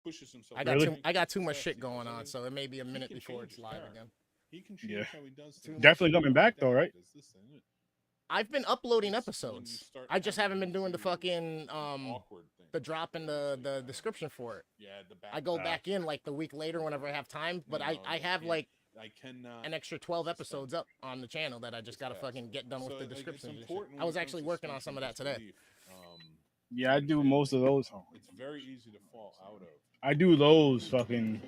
pushes himself. I got too much shit going on, so it may be a minute before it's live again. He can change how he does things. Definitely coming back though, right? I've been uploading episodes. I just haven't been doing the fucking the drop in the description for it. Yeah, I go back in like the week later whenever I have time, but I have like an extra 12 episodes up on the channel that I just gotta fucking get done with the descriptions and shit. I was actually working on some of that today. Yeah, I do most of those. It's very easy to fall out of. I do those fucking.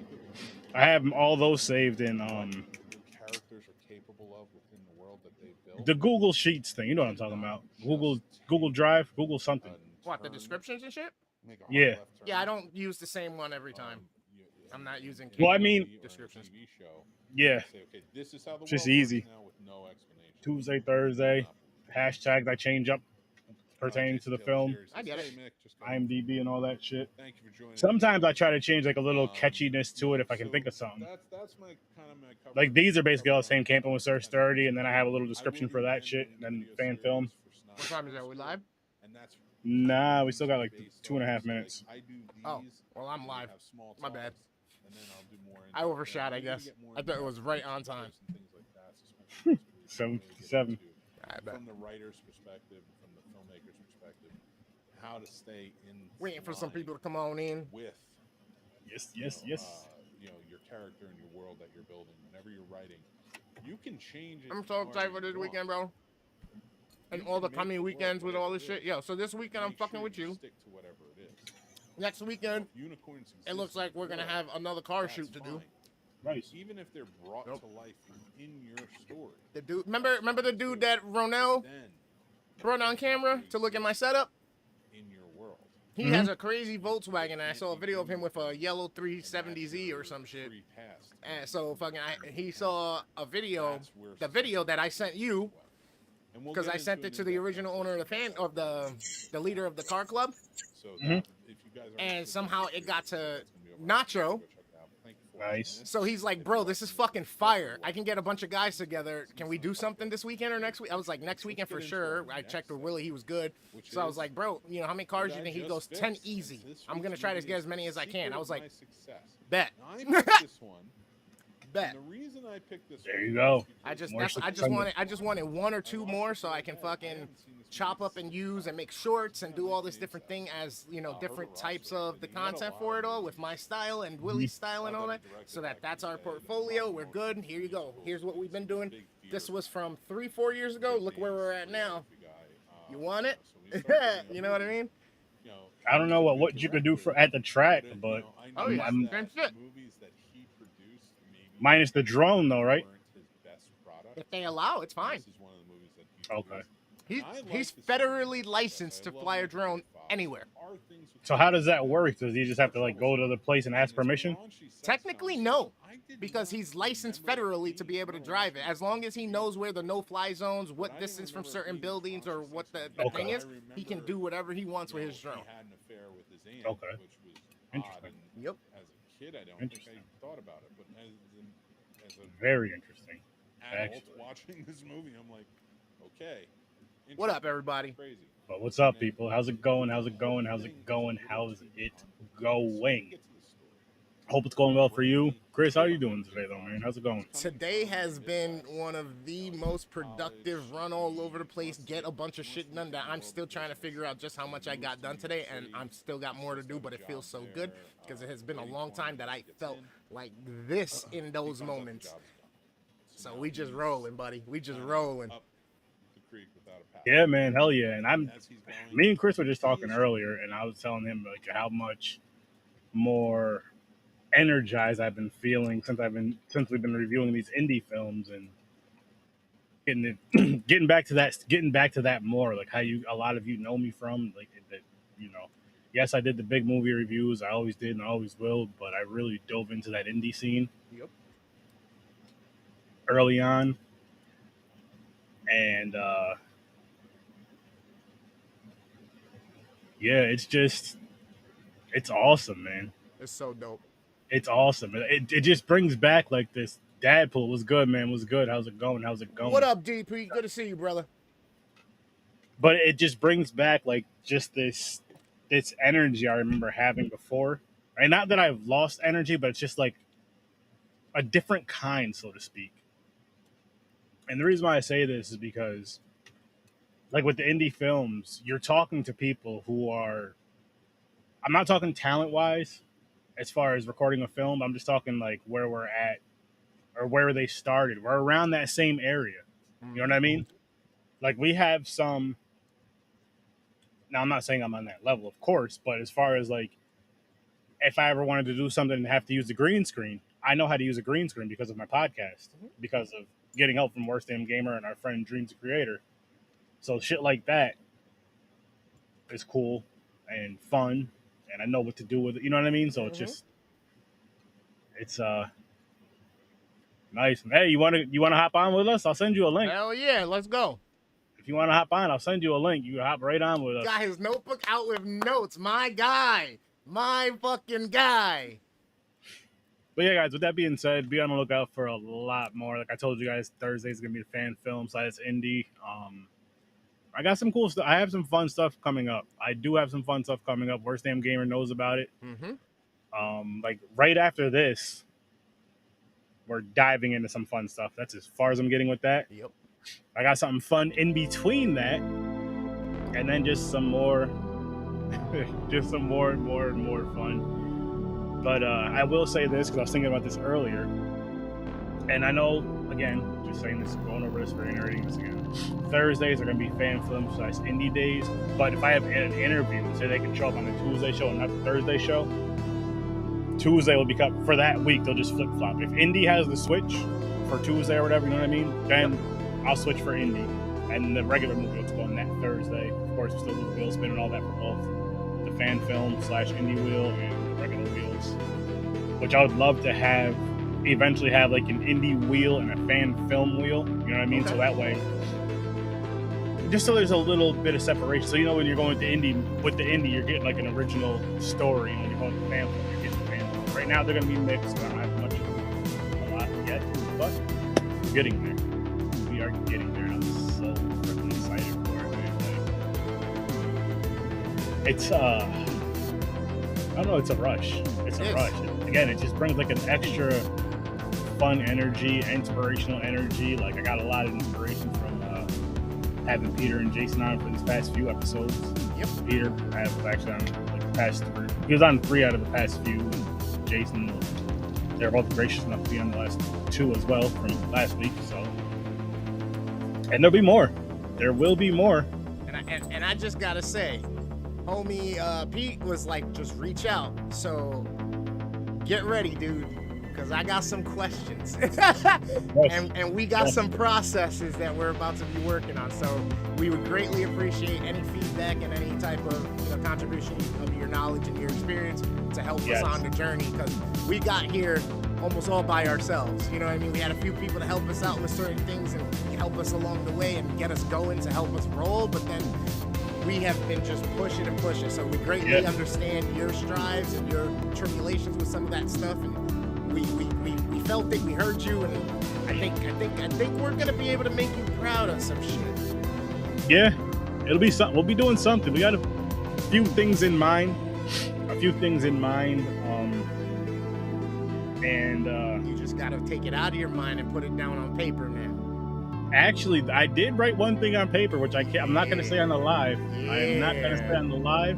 I have all those saved in Characters are capable of within the world that they built. the Google Sheets thing. You know what I'm talking about? Google Drive, Google something. What, the descriptions and shit? Yeah. Yeah, I don't use the same one every time. I'm not using. Well, I mean, descriptions. Yeah. This is how the Just world easy. works now with no explanation. Tuesday, Thursday, hashtags I change up pertaining to the film. I get it. IMDb and all that shit. Thank you for joining. Sometimes I try to change like a little catchiness to it if I can think of something. That's my kind of my cover. Like these are basically all the same. Camping with Search 30, and then I have a little description for that shit, and then fan film. What time is that? We live? Nah, we still got like 2.5 minutes. Oh, well, I'm live. My bad. I overshot, I guess. I thought it was right on time. 7:57. From the writer's perspective, from the filmmaker's perspective, how to stay in. Waiting for some people to come on in. With yes. You know, your character and your world that you're building. Whenever you're writing, you can change it. I'm so excited for this weekend, bro. And all the coming weekends with all this shit. Yo, so this weekend I'm fucking with you. Stick to whatever it is. Next weekend, it looks like we're gonna have another car shoot to do. Nice. Even if they're brought to life in your story. The dude, remember the dude that Ronell brought on camera to look at my setup? In your world. He has a crazy Volkswagen, and I saw a video of him with a yellow 370Z or some shit. And so fucking, he saw a video, the video that I sent you, because I sent it to the original owner of the leader of the car club, and somehow it got to Nacho. Nice. So he's like, bro, this is fucking fire. I can get a bunch of guys together. Can we do something this weekend or next week? I was like, next weekend for sure. I checked with Willie. He was good. So I was like, bro, you know, how many cars do you think? He goes, 10 easy. I'm going to try to get as many as I can. I was like, bet. Bet. There you go. I just wanted one or two more so I can fucking chop up and use and make shorts and do all this different thing as, you know, different types of the content for it all with my style and Willie's style and all that. So that's our portfolio. We're good. Here you go. Here's what we've been doing. This was from 3-4 years ago. Look where we're at now. You want it? You know what I mean? I don't know what you could do for at the track, but I'm minus the drone though, right? If they allow, it's fine. Okay. He's federally licensed to fly a drone anywhere. So how does that work? Does he just have to like go to the place and ask permission? Technically, no, because he's licensed federally to be able to drive it. As long as he knows where the no-fly zones, what distance from certain buildings, or what the thing is, he can do whatever he wants with his drone. Okay. Interesting. Yep. As a kid, I don't think I thought about it, but as a very interesting. Adult watching this movie, I'm like, okay. What up, everybody? But what's up, people? How's it going? How's it going? How's it going? How's it going? Hope it's going well for you. Chris, how are you doing today, though, man? How's it going? Today has been one of the most productive, run all over the place, get a bunch of shit done that I'm still trying to figure out just how much I got done today, and I'm still got more to do, but it feels so good because it has been a long time that I felt like this in those moments. So we just rolling, buddy. We just rolling. Yeah, man, hell yeah. And me and Chris were just talking earlier, and I was telling him like how much more energized I've been feeling since we've been reviewing these indie films and getting back to that more, like how a lot of you know me from, like that, you know. Yes, I did the big movie reviews. I always did and I always will, but I really dove into that indie scene. Yep. Early on. And yeah, it's awesome, man. It's so dope. It's awesome. It just brings back like this dad pull. Was good, man. Was good. How's it going? How's it going? What up, DP? Good to see you, brother. But it just brings back like just this energy I remember having before. And not that I've lost energy, but it's just like a different kind, so to speak. And the reason why I say this is because, like with the indie films, you're talking to people who are, I'm not talking talent wise as far as recording a film. I'm just talking like where we're at or where they started. We're around that same area. You know what I mean? Like we have some, now I'm not saying I'm on that level, of course, but as far as like, if I ever wanted to do something and have to use the green screen, I know how to use a green screen because of my podcast, because of getting help from Worst Damn Gamer and our friend Dreams the Creator. So shit like that is cool and fun, and I know what to do with it. You know what I mean? So it's just, it's nice. Hey, you wanna hop on with us? I'll send you a link. Hell yeah, let's go. If you wanna hop on, I'll send you a link. You can hop right on with us. Got his notebook out with notes. My guy. My fucking guy. But yeah, guys, with that being said, be on the lookout for a lot more. Like I told you guys, Thursday's gonna be the fan film / indie. I got some cool stuff. I have some fun stuff coming up. I do have some fun stuff coming up. Worst Damn Gamer knows about it. Like right after this, we're diving into some fun stuff. That's as far as I'm getting with that. Yep. I got something fun in between that, and then just some more, just some more fun. But I will say this because I was thinking about this earlier, and I know, again, just saying this, going over this, reiterating this again. Thursdays are going to be fan film / indie days, but if I have an interview, say they can show up on the Tuesday show and not the Thursday show, Tuesday will become, for that week, they'll just flip-flop. If indie has the switch for Tuesday or whatever, you know what I mean, then I'll switch for indie. And the regular movie will go on that Thursday. Of course, we still do the wheel spin and all that for both the fan film / indie wheel and the regular wheels, which I would love to have, eventually have like an indie wheel and a fan film wheel, you know what I mean? So that way, just so there's a little bit of separation. So, you know, when you're going to indie, with the indie, you're getting like an original story. When you're going to fan film, you're getting fan film. Right now, they're going to be mixed. I don't have a lot yet, but we're getting there. We are getting there. I'm so freaking excited for it, man. It's, I don't know, it's a rush. It's a rush. Again, it just brings like an extra fun energy, inspirational energy. Like I got a lot of inspiration from having Peter and Jason on for these past few episodes. Yep. Peter, I have actually on like the past 3. He was on 3 out of the past few. And Jason, they're both gracious enough to be on the last 2 as well from last week. So, and there'll be more. There will be more. And I just gotta say, homie Pete was like, just reach out. So get ready, dude, because I got some questions. and we got some processes that we're about to be working on. So we would greatly appreciate any feedback and any type of contribution of your knowledge and your experience to help us on the journey, because we got here almost all by ourselves. You know what I mean? We had a few people to help us out with certain things and help us along the way and get us going to help us roll, but then we have been just pushing and pushing. So we greatly understand your strives and your tribulations with some of that stuff, and we felt it, we heard you, and I think we're gonna be able to make you proud of some shit. Yeah, it'll be something. We'll be doing something. We got a few things in mind. And you just gotta take it out of your mind and put it down on paper now. Actually, I did write one thing on paper, which I'm not gonna say on the live. I am not gonna say on the live.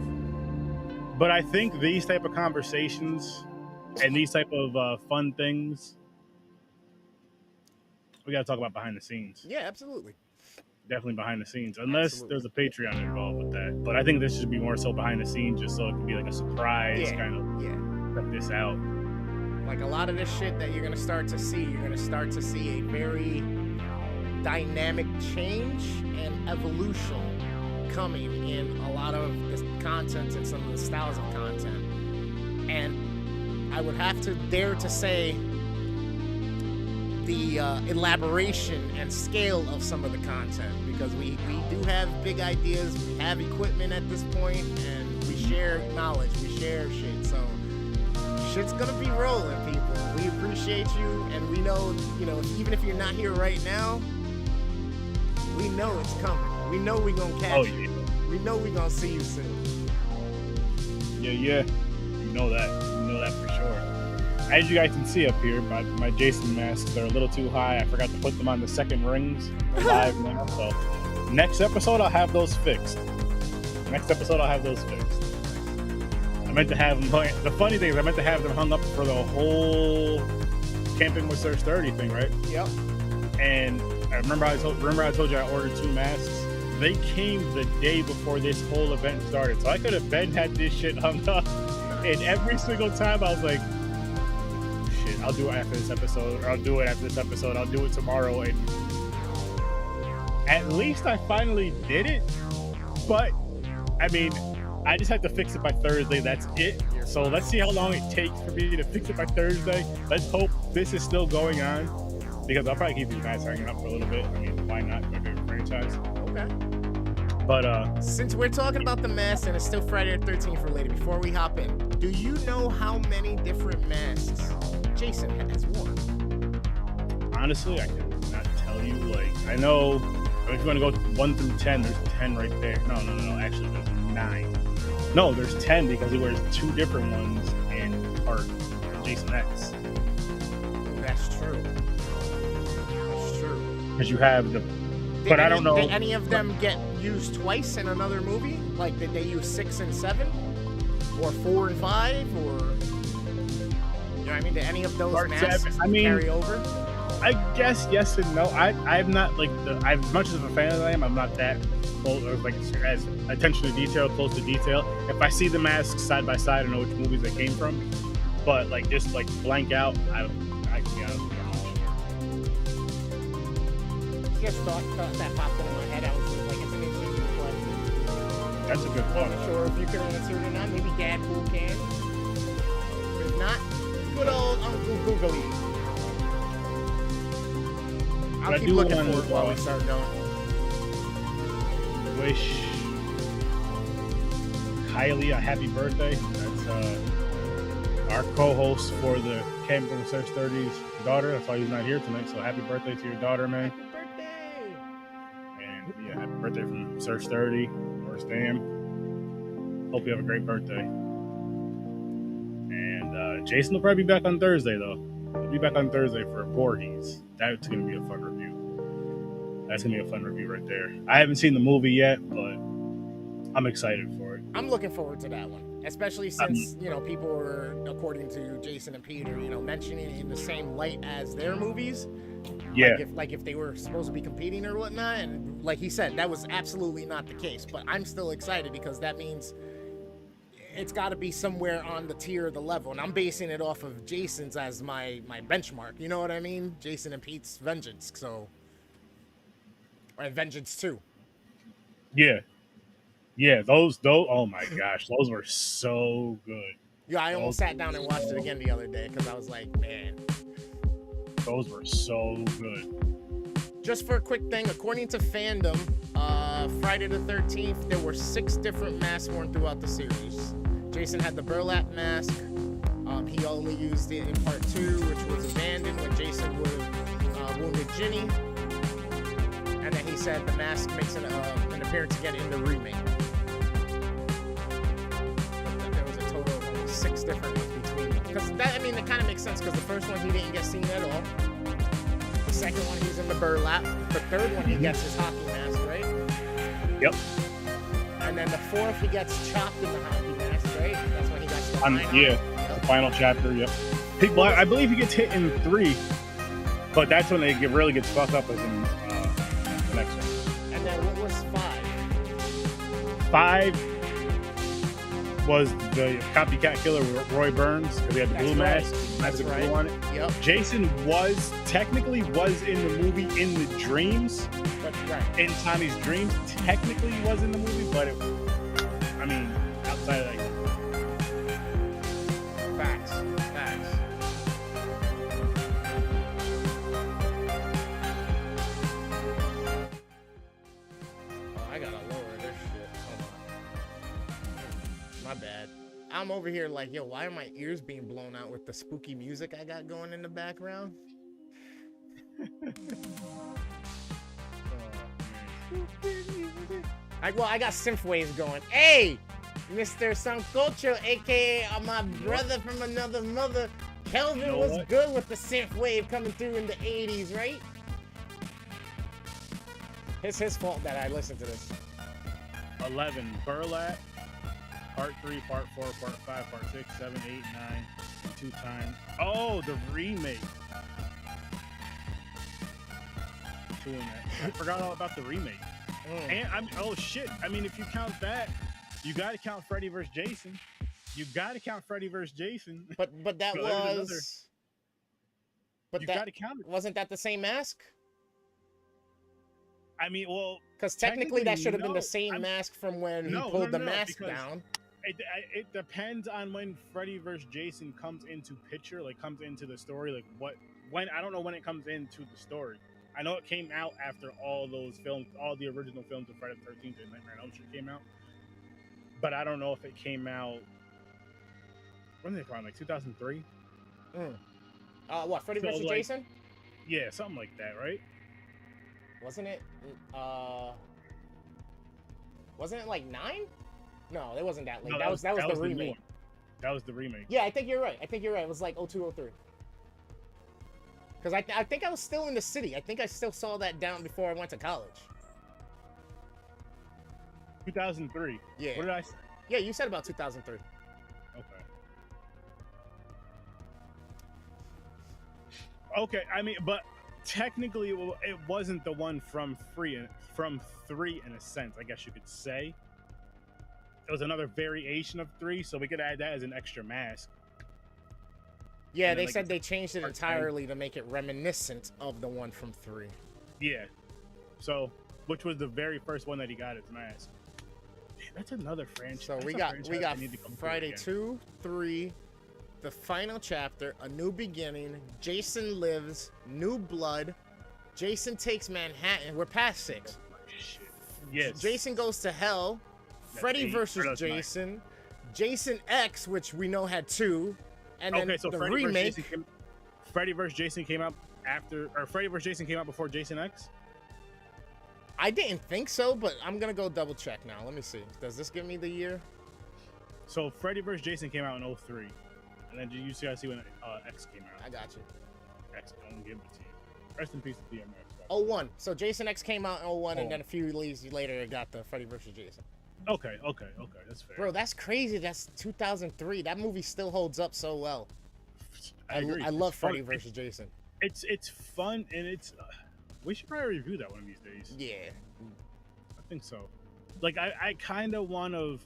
But I think these type of conversations and these type of fun things, we got to talk about behind the scenes. Yeah, absolutely. Definitely behind the scenes, unless there's a Patreon involved with that. But I think this should be more so behind the scenes, just so it can be like a surprise kind of check this out. Like a lot of this shit that you're going to start to see, you're going to start to see a very dynamic change and evolution coming in a lot of the content and some of the styles of content. And I would have to dare to say the elaboration and scale of some of the content, because we do have big ideas, we have equipment at this point, and we share knowledge, we share shit. So shit's gonna be rolling, people. We appreciate you, and we know, even if you're not here right now, we know it's coming. We know we're gonna catch you. We know we're gonna see you soon. Yeah. You know that. that for sure. As you guys can see up here, my Jason masks are a little too high. I forgot to put them on the second rings. They're live now, so next episode I'll have those fixed. I meant to have them. The funny thing is, I meant to have them hung up for the whole Camping with Search 30 thing, right? Yep. And I remember I told you I ordered 2 masks. They came the day before this whole event started, so I could have had this shit hung up. And every single time I was like, shit, I'll do it after this episode, or I'll do it after this episode, I'll do it tomorrow. And at least I finally did it. But I mean, I just have to fix it by Thursday. That's it. So let's see how long it takes for me to fix it by Thursday. Let's hope this is still going on, because I'll probably keep these guys hanging up for a little bit. I mean, why not? My favorite franchise. Okay. But since we're talking about the masks and it's still Friday the 13th related, before we hop in, do you know how many different masks Jason has worn? Honestly, I cannot tell you. Like, I know if you want to go 1 through 10, there's 10 right there. No. Actually, there's 9. No, there's 10 because he wears 2 different ones in part Jason X. That's true. Because you have the... But I don't know. Did any of them get used twice in another movie? Like, did they use 6 and 7? Or 4 and 5? Or... You know what I mean? Did any of those Part masks 7, carry over? I guess yes and no. I'm not like as much as a fan as I am. I'm not that close, or like as attention to detail, close to detail. If I see the masks side by side, I know which movies they came from. But like just like blank out, I can be honest with you. Just thought that popped into my head. I was just like, it's an interesting question. That's a good I'm point. not sure if you can answer it or not. Maybe Deadpool can. If not, good old Uncle Googly. I'll keep looking for it while we start going. Wish Kylie a happy birthday. That's our co-host for the Camping with Search 30's daughter. That's why he's not here tonight. So happy birthday to your daughter, man. Happy birthday! And yeah, happy birthday from Search 30 or Stam. Hope you have a great birthday. And Jason will probably be back on Thursday, though. He'll be back on Thursday for Voorhees. That's going to be a fun review. That's going to be a fun review right there. I haven't seen the movie yet, but I'm excited for it. I'm looking forward to that one, especially since, people were, according to Jason and Peter, mentioning it in the same light as their movies. Yeah. Like if they were supposed to be competing or whatnot. And like he said, that was absolutely not the case. But I'm still excited because that means it's got to be somewhere on the tier of the level. And I'm basing it off of Jason's as my benchmark. You know what I mean? Jason and Pete's Vengeance. So, or Vengeance 2. Yeah. Yeah, those, oh my gosh, those were so good. Yeah, I almost sat down and watched it again the other day because I was like, man. Those were so good. Just for a quick thing, according to Fandom, Friday the 13th, there were 6 different masks worn throughout the series. Jason had the burlap mask. He only used it in part 2, which was abandoned when Jason would have wounded Ginny. And then he said the mask makes an appearance again in the remake. But there was a total of only 6 different ones between them. Because that kind of makes sense because the first one he didn't get seen at all. The second one he's in the burlap. The third one he gets his hockey mask, right? Yep. And then the fourth he gets chopped in the hockey mask, right? That's when he got the final. Yeah, the final chapter, yep. I believe he gets hit in 3, but that's when they really gets fucked up as in the next one. And then what was 5? 5 was the copycat killer Roy Burns because he had the blue mask. That's the right. blue on it. Yep. Jason technically was in the movie in the dreams. That's right. In Tommy's dreams, technically he was in the movie, but outside of that. Facts. Oh, I gotta lower this shit. Hold on. My bad. I'm over here like, yo, why are my ears being blown out with the spooky music I got going in the background? I got synth waves going. Hey, Mr. Sancocho, aka my brother from another mother. Kelvin You know was what? good with the synth wave coming through in the 80s, right? It's his fault that I listened to this. 11, Burlap, Part 3, Part 4, Part 5, Part 6, 7, 8, 9, 2 times. Oh, the remake. 2 in that. I forgot all about the remake. And I mean, oh shit. I mean, if you count that, you got to count Freddy vs. Jason. You got to count Freddy vs. Jason. But that So there's was. another- But You that got to count it. wasn't that the same mask? I mean, well, Because technically that Technically, should have been no. the same mask from when he No, pulled no, the no, mask because- down. it depends on when Freddy vs. Jason comes into picture, like comes into the story, like when I don't know when it comes into the story. I know it came out after all those films, all the original films of Friday the 13th and Nightmare on Elm Street came out, but I don't know if it came out when did it come out, like 2003. What, Freddy So, vs. like- Jason? Yeah, something like that, right? Wasn't it? Wasn't it like 9? No, it wasn't that late. No, that was the new remake. one. That was the remake. Yeah, I think you're right. It was like 02, 03. Because I think I was still in the city. I think I still saw that down before I went to college. 2003. Yeah. What did I say? Yeah, you said about 2003. Okay, I mean, but technically, it wasn't the one from 3 in a sense, I guess you could say. It was another variation of 3, so we could add that as an extra mask. Yeah, And then, they like, said it's they changed it part 10. entirely to make it reminiscent of the one from 3. Yeah. So, which was the very first one that he got as mask. Damn, that's another franchise. So That's we a got franchise I need to come through Friday again. 2, 3, the final chapter, A New Beginning, Jason Lives, New Blood, Jason Takes Manhattan. We're past 6. Shit. Yes. Jason Goes to Hell, That's Freddy 8. versus That's 9. Jason, Jason X, which we know had 2, and then Okay, so the Freddy vs. remake. Freddy vs. Jason came out after, or Freddy vs. Jason came out before Jason X? I didn't think so, but I'm gonna go double check now. Let me see. Does this give me the year? So Freddy vs. Jason came out in 03. And then you see when X came out. I got you. X, don't give it to you. Rest in peace to DMX. 01. So Jason X came out in 01, and Oh. then a few years later, it got the Freddy vs. Jason. Okay, that's fair. Bro, that's crazy. That's 2003. That movie still holds up so well. I agree. I love It's fun. Freddy vs. Jason. It's fun, and it's we should probably review that one of these days. Yeah. I think so. Like I kind of want to,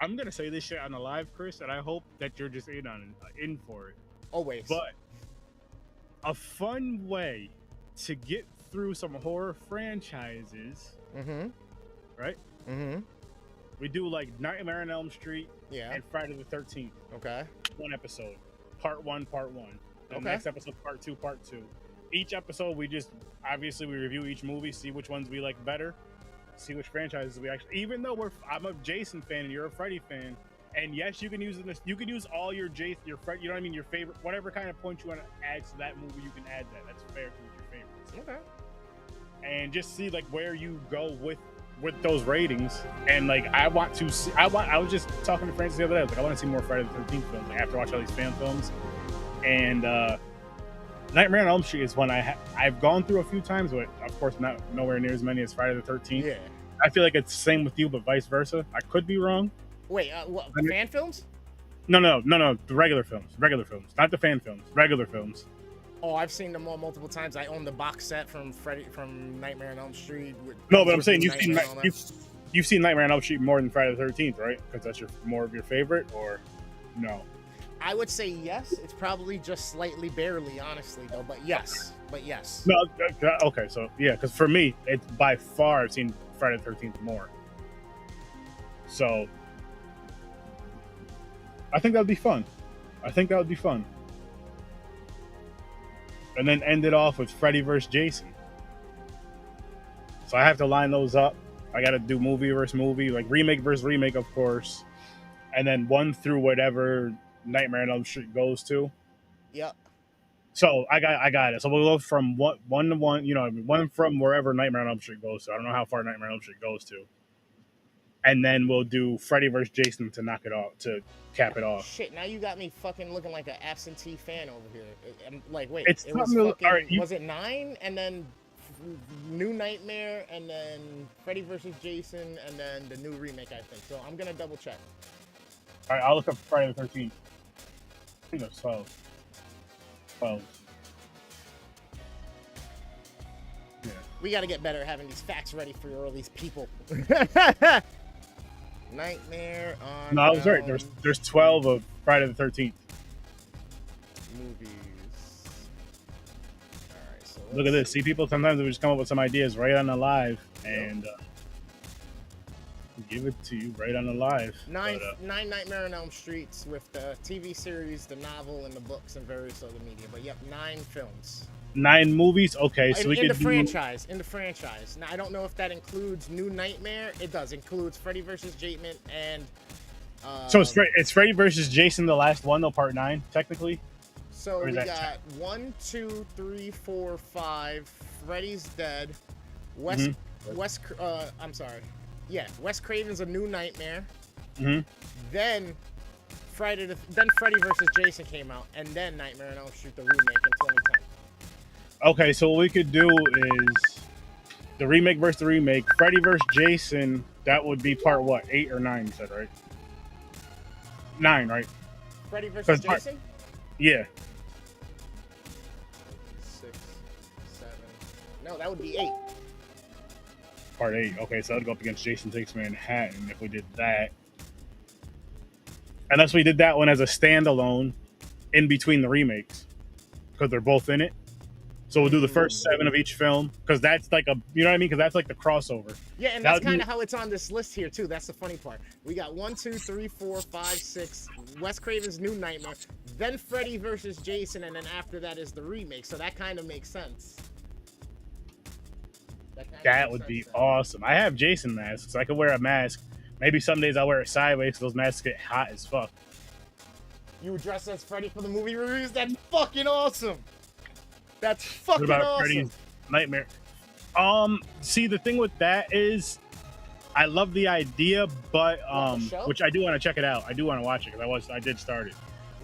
I'm gonna say this shit on the live, Chris, and I hope that you're just in for it. Always. But a fun way to get through some horror franchises, Mm-hmm. right? Mm-hmm. We do like Nightmare on Elm Street Yeah. and Friday the 13th. Okay. One episode, part 1. The Okay. next episode, part 2. Each episode, we review each movie, see which ones we like better, see which franchises we actually. Even though I'm a Jason fan and you're a Freddy fan, and yes, you can use all your Jason, your Fred, you know what I mean, your favorite, whatever kind of point you want to add to that movie, you can add that. That's fair to your favorites. Okay. And just see like where you go with those ratings. And like I was just talking to Francis the other day. I was like, I want to see more Friday the 13th films. Like, after watching all these fan films, and Nightmare on Elm Street is one I've gone through a few times, but of course not nowhere near as many as Friday the 13th. Yeah. I feel like it's the same with you, but vice versa. I could be wrong. Wait, what? Fan films? No. The regular films, not the fan films. Regular films. Oh, I've seen them all multiple times. I own the box set from Nightmare on Elm Street. No, but I'm saying you've Nightmare and all that. you've seen Nightmare on Elm Street more than Friday the 13th, right? Because that's more of your favorite, or no? I would say yes. It's probably just slightly, barely, honestly, though. But yes. No. Okay, so yeah, because for me, it's by far I've seen Friday the 13th more. So I think that would be fun. And then end it off with Freddy vs. Jason. So I have to line those up. I got to do movie versus movie, like remake versus remake, of course. And then 1 through whatever Nightmare on Elm Street goes to. Yep. So I got it. So we'll go from one to one, one from wherever Nightmare on Elm Street goes to. I don't know how far Nightmare on Elm Street goes to. and then we'll do Freddy vs. Jason to knock it off, to cap it off. Shit, now you got me fucking looking like an absentee fan over here. I'm like, wait, It's it was something. fucking, All right, was it 9 and then New Nightmare and then Freddy vs. Jason and then the new remake, I think. So I'm gonna double check. All right, I'll look up Friday the 13th. I think it was 12. 12. Yeah. We got to get better at having these facts ready for all these people. Nightmare on. No, I was right. There's 12 of Friday the 13th. Movies. All right, so Look at this. See, people sometimes we just come up with some ideas right on the live and give it to you right on the live. Nine Nightmare on Elm Streets with the TV series, the novel, and the books and various other media. But yep, 9 films. 9 movies. Okay, so we in could the franchise. In the franchise. Now I don't know if that includes New Nightmare. It does. Includes Freddy vs. Jason and. So it's Freddy versus Jason, the last one though, part 9 technically. So we got 1, 2, 3, 4, 5. Freddy's dead. I'm sorry. Yeah, Wes Craven's A New Nightmare. Then Freddy vs. Jason came out, and then Nightmare on Elm Street, the remake in 2010. Okay, so what we could do is the remake versus the remake. Freddy vs. Jason, that would be part what? 8 or 9, you said, right? 9, right? Freddy vs. Jason? Yeah. 6, 7. No, that would be 8. Part 8. Okay, so that'd go up against Jason Takes Manhattan if we did that. Unless we did that one as a standalone in between the remakes. Because they're both in it. So we'll do the first 7 of each film. Because that's like you know what I mean? Because that's like the crossover. Yeah, and that's kind of how it's on this list here, too. That's the funny part. We got 1, 2, 3, 4, 5, 6. Wes Craven's New Nightmare. Then Freddy vs. Jason. And then after that is the remake. So that kind of makes sense. That would be awesome. I have Jason masks, so I could wear a mask. Maybe some days I'll wear it sideways because those masks get hot as fuck. You would dress as Freddy for the movie reviews? That's fucking awesome. That's fucking what about awesome. Freddy's Nightmare? See, the thing with that is, I love the idea, but which I do want to check it out. I do want to watch it because I did start it.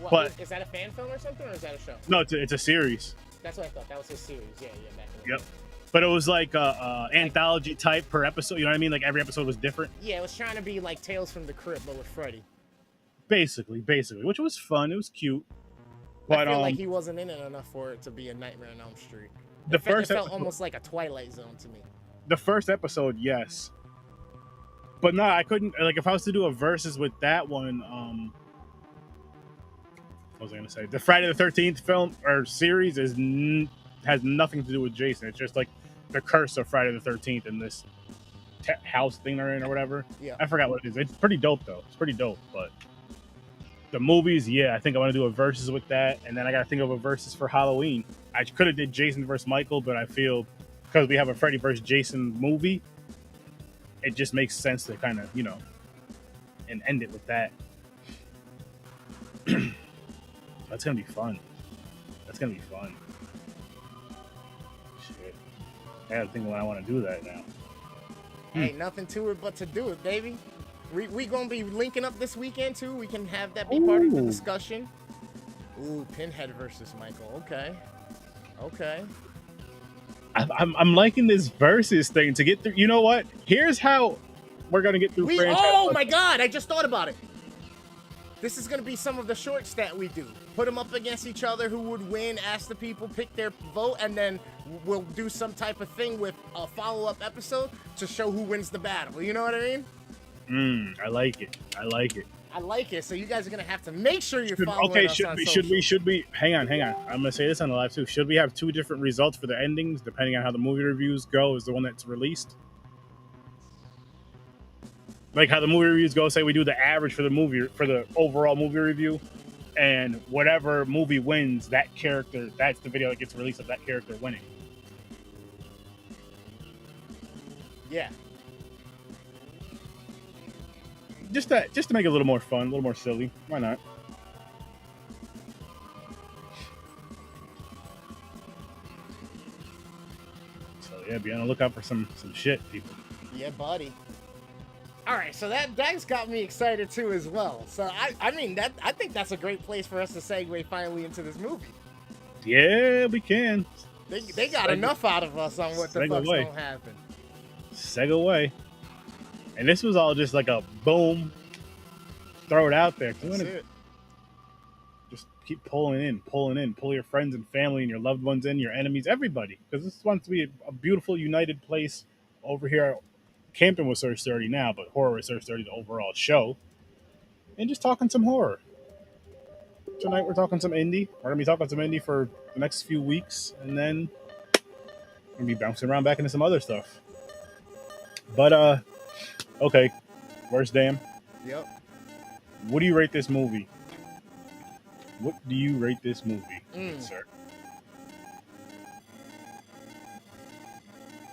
What, but is that a fan film or something, or is that a show? No, it's a series. That's what I thought. That was a series. Yeah, back in the Yep. day. But it was like anthology type per episode. You know what I mean? Like every episode was different. Yeah, it was trying to be like Tales from the Crypt, but with Freddy. Basically, which was fun. It was cute. But I feel like he wasn't in it enough for it to be a Nightmare on Elm Street. It felt almost like a Twilight Zone to me. The first episode, yes. But no, I couldn't. Like, if I was to do a versus with that one, what was I gonna say? The Friday the 13th film or series has nothing to do with Jason. It's just like the curse of Friday the 13th in this house thing they're in or whatever. Yeah. I forgot what it is. It's pretty dope though. It's pretty dope. But the movies, yeah, I think I want to do a versus with that, and then I gotta think of a versus for Halloween. I could have did Jason versus Michael, but I feel because we have a Freddy versus Jason movie, it just makes sense to kind of, and end it with that. That's gonna be fun. Shit. I gotta think when I want to do that now. Ain't nothing to it but to do it, baby. We gonna be linking up this weekend too. We can have that be part of the discussion. Ooh, Pinhead versus Michael. Okay. I'm liking this versus thing to get through. You know what? Here's how we're gonna get through. Oh my God! I just thought about it. This is gonna be some of the shorts that we do. Put them up against each other. Who would win? Ask the people, pick their vote, and then we'll do some type of thing with a follow-up episode to show who wins the battle. You know what I mean? I like it. I like it. So you guys are gonna have to make sure you're following us on should we? Hang on. I'm gonna say this on the live too. Should we have 2 different results for the endings depending on how the movie reviews go? Is the one that's released? Like how the movie reviews go, say we do the average for the overall movie review, and whatever movie wins, that character, that's the video that gets released of that character winning. Yeah. Just to make it a little more fun, a little more silly. Why not? So yeah, be on the lookout for some shit, people. Yeah, buddy. All right, so that's got me excited too as well. So I mean that I think that's a great place for us to segue finally into this movie. Yeah, we can. They got enough out of us on what the fuck's away. gonna happen. Seg away. And this was all just like a boom, throw it out there. That's it. Just keep pulling in, pull your friends and family and your loved ones in, your enemies, everybody, because this wants to be a beautiful, united place over here. Camping with Search 30 now, but Horror with Search 30, the overall show, and just talking some horror. Tonight we're talking some indie. We're gonna be talking some indie for the next few weeks, and then we're gonna be bouncing around back into some other stuff. But okay, worst damn. Yep. What do you rate this movie? What do you rate this movie, sir?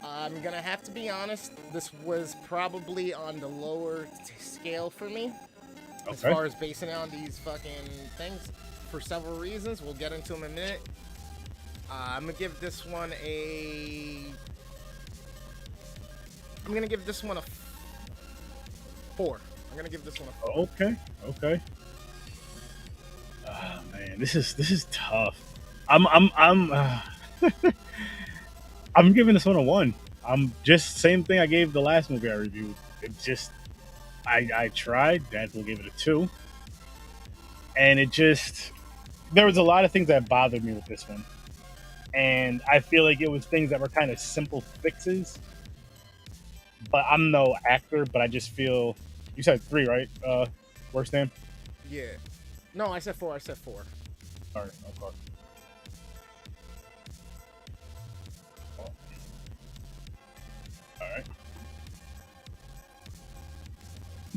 I'm gonna have to be honest. This was probably on the lower scale for me, as far as basing it on these fucking things, for several reasons. We'll get into them in a minute. I'm gonna give this one a 4. I'm gonna give this one a 4. Okay. Oh man, this is tough. I'm I'm giving this one a 1. I'm just same thing I gave the last movie I reviewed. It just I tried. Dad will give it a 2, and it just there was a lot of things that bothered me with this one, and I feel like it was things that were kind of simple fixes. But I'm no actor, but I just feel you said 3, right? Worst name? Yeah. No, I said 4. I said 4. All right, okay. All right.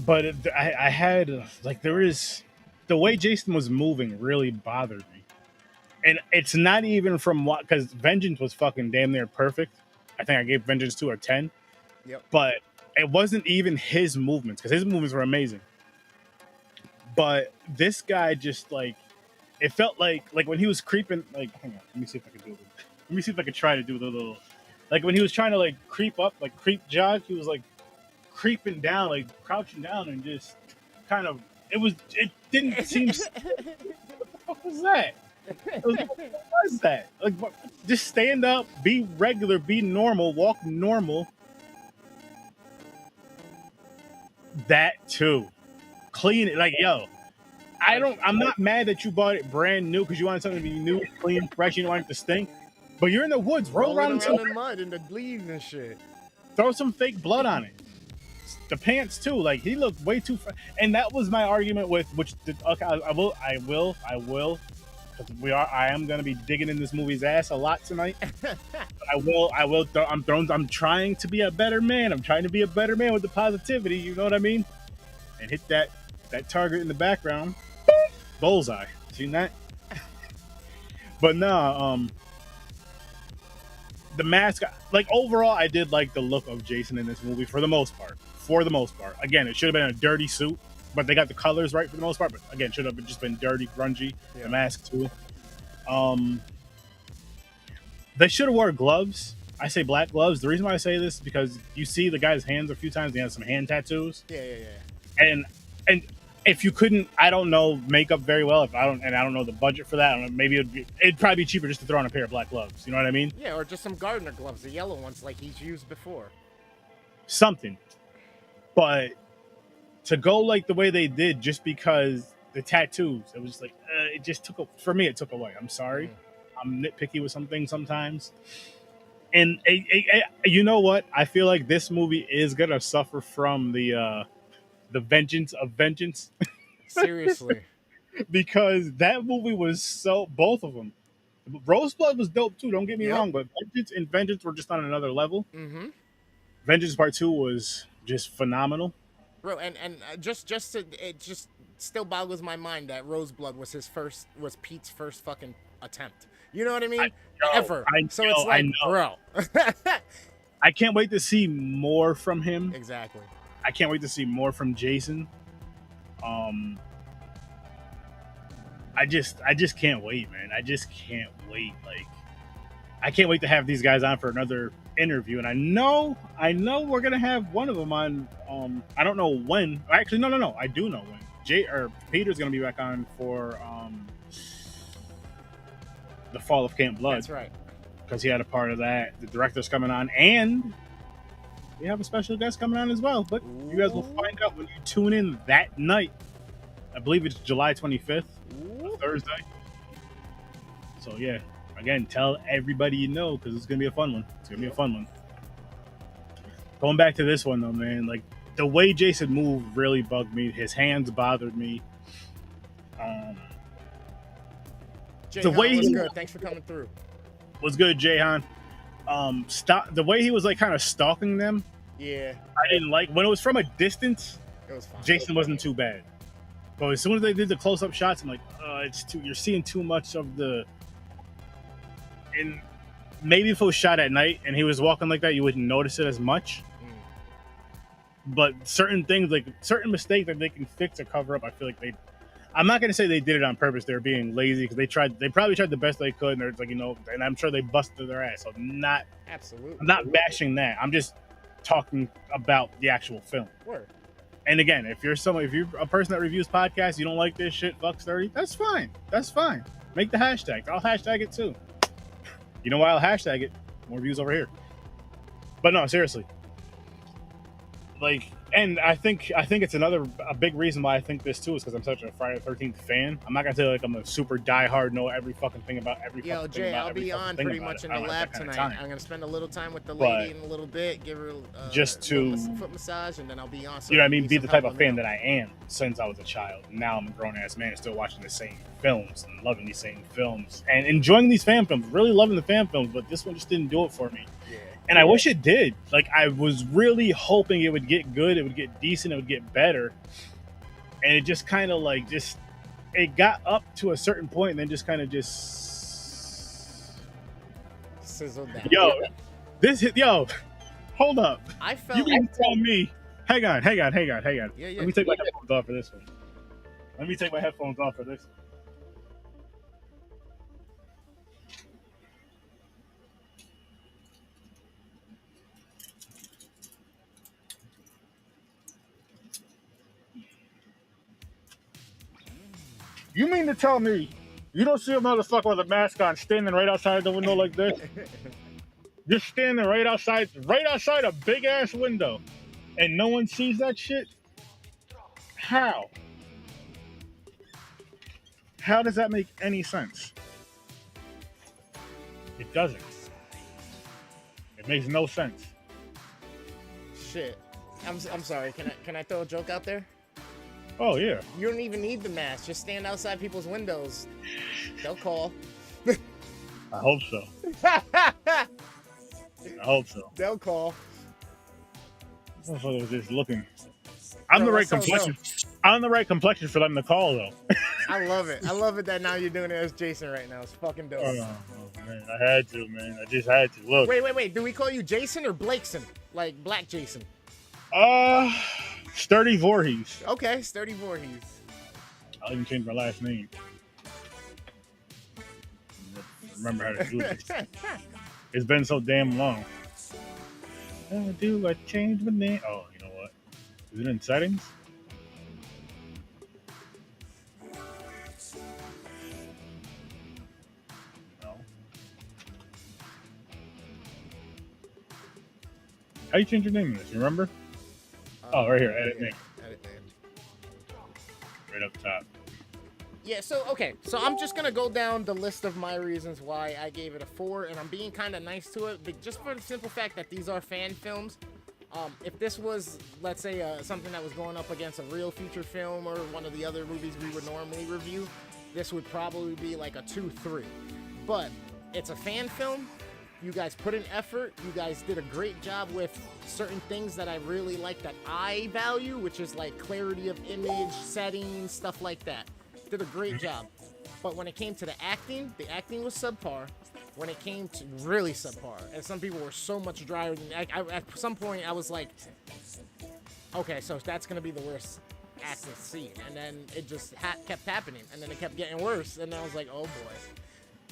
But I had like there is the way Jason was moving really bothered me, and it's not even from what because Vengeance was fucking damn near perfect. I think I gave Vengeance 2 a 10. Yep. But it wasn't even his movements because his movements were amazing. But this guy just like it felt like when he was creeping. Like, hang on, let me see if I can do it. Let me see if I can try to do the little like when he was trying to like creep up, like creep jog. He was like creeping down, like crouching down, and just kind of it didn't seem. What the fuck was that? What was that? Like, just stand up, be regular, be normal, walk normal. That too, clean it. Like, yo, I'm not mad that you bought it brand new because you wanted something to be new, clean, fresh. You don't want it to stink. But you're in the woods, roll around in mud and the leaves and shit. Throw some fake blood on it. The pants too. Like, he looked way too. And that was my argument with okay, I will. I am gonna be digging in this movie's ass a lot tonight. I will. I'm trying to be a better man. I'm trying to be a better man with the positivity. You know what I mean? And hit that target in the background. Bullseye. Seen that? But no, the mask. Like, overall, I did like the look of Jason in this movie for the most part. Again, it should have been a dirty suit. But they got the colors right for the most part. But again, should have just been dirty, grungy. Yeah. The mask too. They should have wore gloves. I say black gloves. The reason why I say this is because you see the guy's hands a few times. He has some hand tattoos. Yeah. And if you couldn't, I don't know makeup very well. I don't know the budget for that. I don't know, maybe it'd probably be cheaper just to throw on a pair of black gloves. You know what I mean? Yeah, or just some gardener gloves, the yellow ones like he's used before. Something, but. To go like the way they did just because the tattoos, it was like it just for me. It took away. I'm sorry, I'm nitpicky with some things sometimes, and you know what? I feel like this movie is gonna suffer from the vengeance of vengeance. Seriously, because that movie was both of them. Roseblood was dope too. Don't get me wrong, but Vengeance and Vengeance were just on another level. Mm-hmm. Vengeance Part 2 was just phenomenal. Bro, and it just still boggles my mind that Roseblood was Pete's first fucking attempt. You know what I mean? Ever. So it's like, bro. I can't wait to see more from him. Exactly. I can't wait to see more from Jason. I just can't wait, man. I just can't wait. Like, I can't wait to have these guys on for another interview, and I know we're gonna have one of them on. I don't know when. Actually, no. I do know when. Peter's gonna be back on for the Fall of Camp Blood. That's right. Because he had a part of that. The director's coming on, and we have a special guest coming on as well. But you guys will find out when you tune in that night. I believe it's July 25th, Thursday. So yeah, again, tell everybody you know because it's gonna be a fun one. It's gonna be a fun one. Going back to this one though, man, like the way Jason moved really bugged me. His hands bothered me. The way was good. Thanks for coming through. Was good, Jayhan. Stop the way he was like kind of stalking them. Yeah, I didn't like when it was from a distance. it was fine. Jason wasn't too bad, but as soon as they did the close-up shots, I'm like, it's too. You're seeing too much of the. And maybe if it was shot at night and he was walking like that, you wouldn't notice it as much. But certain things, like certain mistakes that they can fix or cover up, I feel like they. I'm not gonna say they did it on purpose. They're being lazy because they probably tried the best they could, and they're like, and I'm sure they busted their ass. So I'm not bashing that. I'm just talking about the actual film. Word. And again, if you're a person that reviews podcasts, you don't like this shit, fucks 30, that's fine. That's fine. Make the hashtag. I'll hashtag it too. You know why I'll hashtag it? More views over here. But no, seriously. Like, and I think it's a big reason why I think this too is because I'm such a Friday the 13th fan. I'm not gonna tell you like I'm a super diehard, know every fucking thing about every. Yo, fucking Jay, thing about I'll be on pretty much in the lab tonight. I'm gonna spend a little time with the lady in a little bit, give her just to foot massage, and then I'll be on. So you know what I mean? Be the type of fan that I am since I was a child. Now I'm a grown ass man, still watching the same films and loving these same films and enjoying these fan films. Really loving the fan films, but this one just didn't do it for me. Yeah. And I wish it did. Like, I was really hoping it would get good, it would get decent, it would get better. And it just kind of like, it got up to a certain point and then just kind of sizzled down. Yo, hold up. I felt you can tell me. Hang on. Yeah. Let me take my headphones off for this one. You mean to tell me you don't see a motherfucker with a mask on standing right outside the window like this? Just standing right outside a big ass window, and no one sees that shit? How? How does that make any sense? It doesn't. It makes no sense. Shit. I'm sorry. Can I throw a joke out there? Oh yeah. You don't even need the mask. Just stand outside people's windows. They'll call. I hope so. They'll call. Motherfucker was just looking. I'm the right complexion. I'm the right complexion for them to call though. I love it. I love it that now you're doing it as Jason right now. It's fucking dope. Oh man, I had to, man. I just had to. Look. Wait. Do we call you Jason or Blakeson? Like Black Jason? Sturdy Voorhees. Okay, Sturdy Voorhees. I'll even change my last name. Remember how to do this. It's been so damn long. How do I change my name? Oh, you know what? Is it in settings? No. How do you change your name in this? You remember? Oh, right here, edit name. Edit name. Right up top. Yeah, so I'm just going to go down the list of my reasons why I gave it a 4, and I'm being kind of nice to it, but just for the simple fact that these are fan films. If this was, let's say, something that was going up against a real feature film or one of the other movies we would normally review, this would probably be like a 2-3. But it's a fan film. You guys put in effort. You guys did a great job with certain things that I really like that I value, which is like clarity of image, settings, stuff like that. Did a great job. But when it came to the acting was subpar. When it came to really subpar, and some people were so much drier than at some point I was like, okay, so that's gonna be the worst acting scene, and then it just kept happening, and then it kept getting worse, and I was like, oh boy.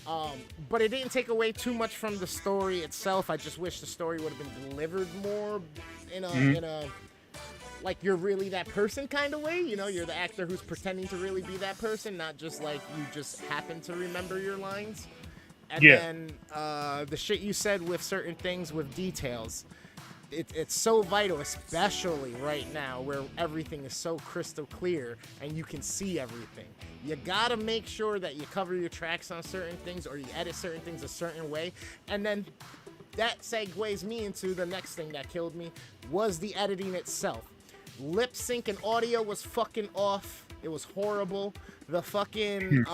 But it didn't take away too much from the story itself. I just wish the story would have been delivered more in a like you're really that person kind of way. You know, you're the actor who's pretending to really be that person, not just like you just happen to remember your lines. And then the shit you said with certain things with details. It's so vital, especially right now where everything is so crystal clear and you can see everything. You gotta make sure that you cover your tracks on certain things or you edit certain things a certain way. And then that segues me into the next thing that killed me was the editing itself. Lip sync and audio was fucking off. It was horrible. The fucking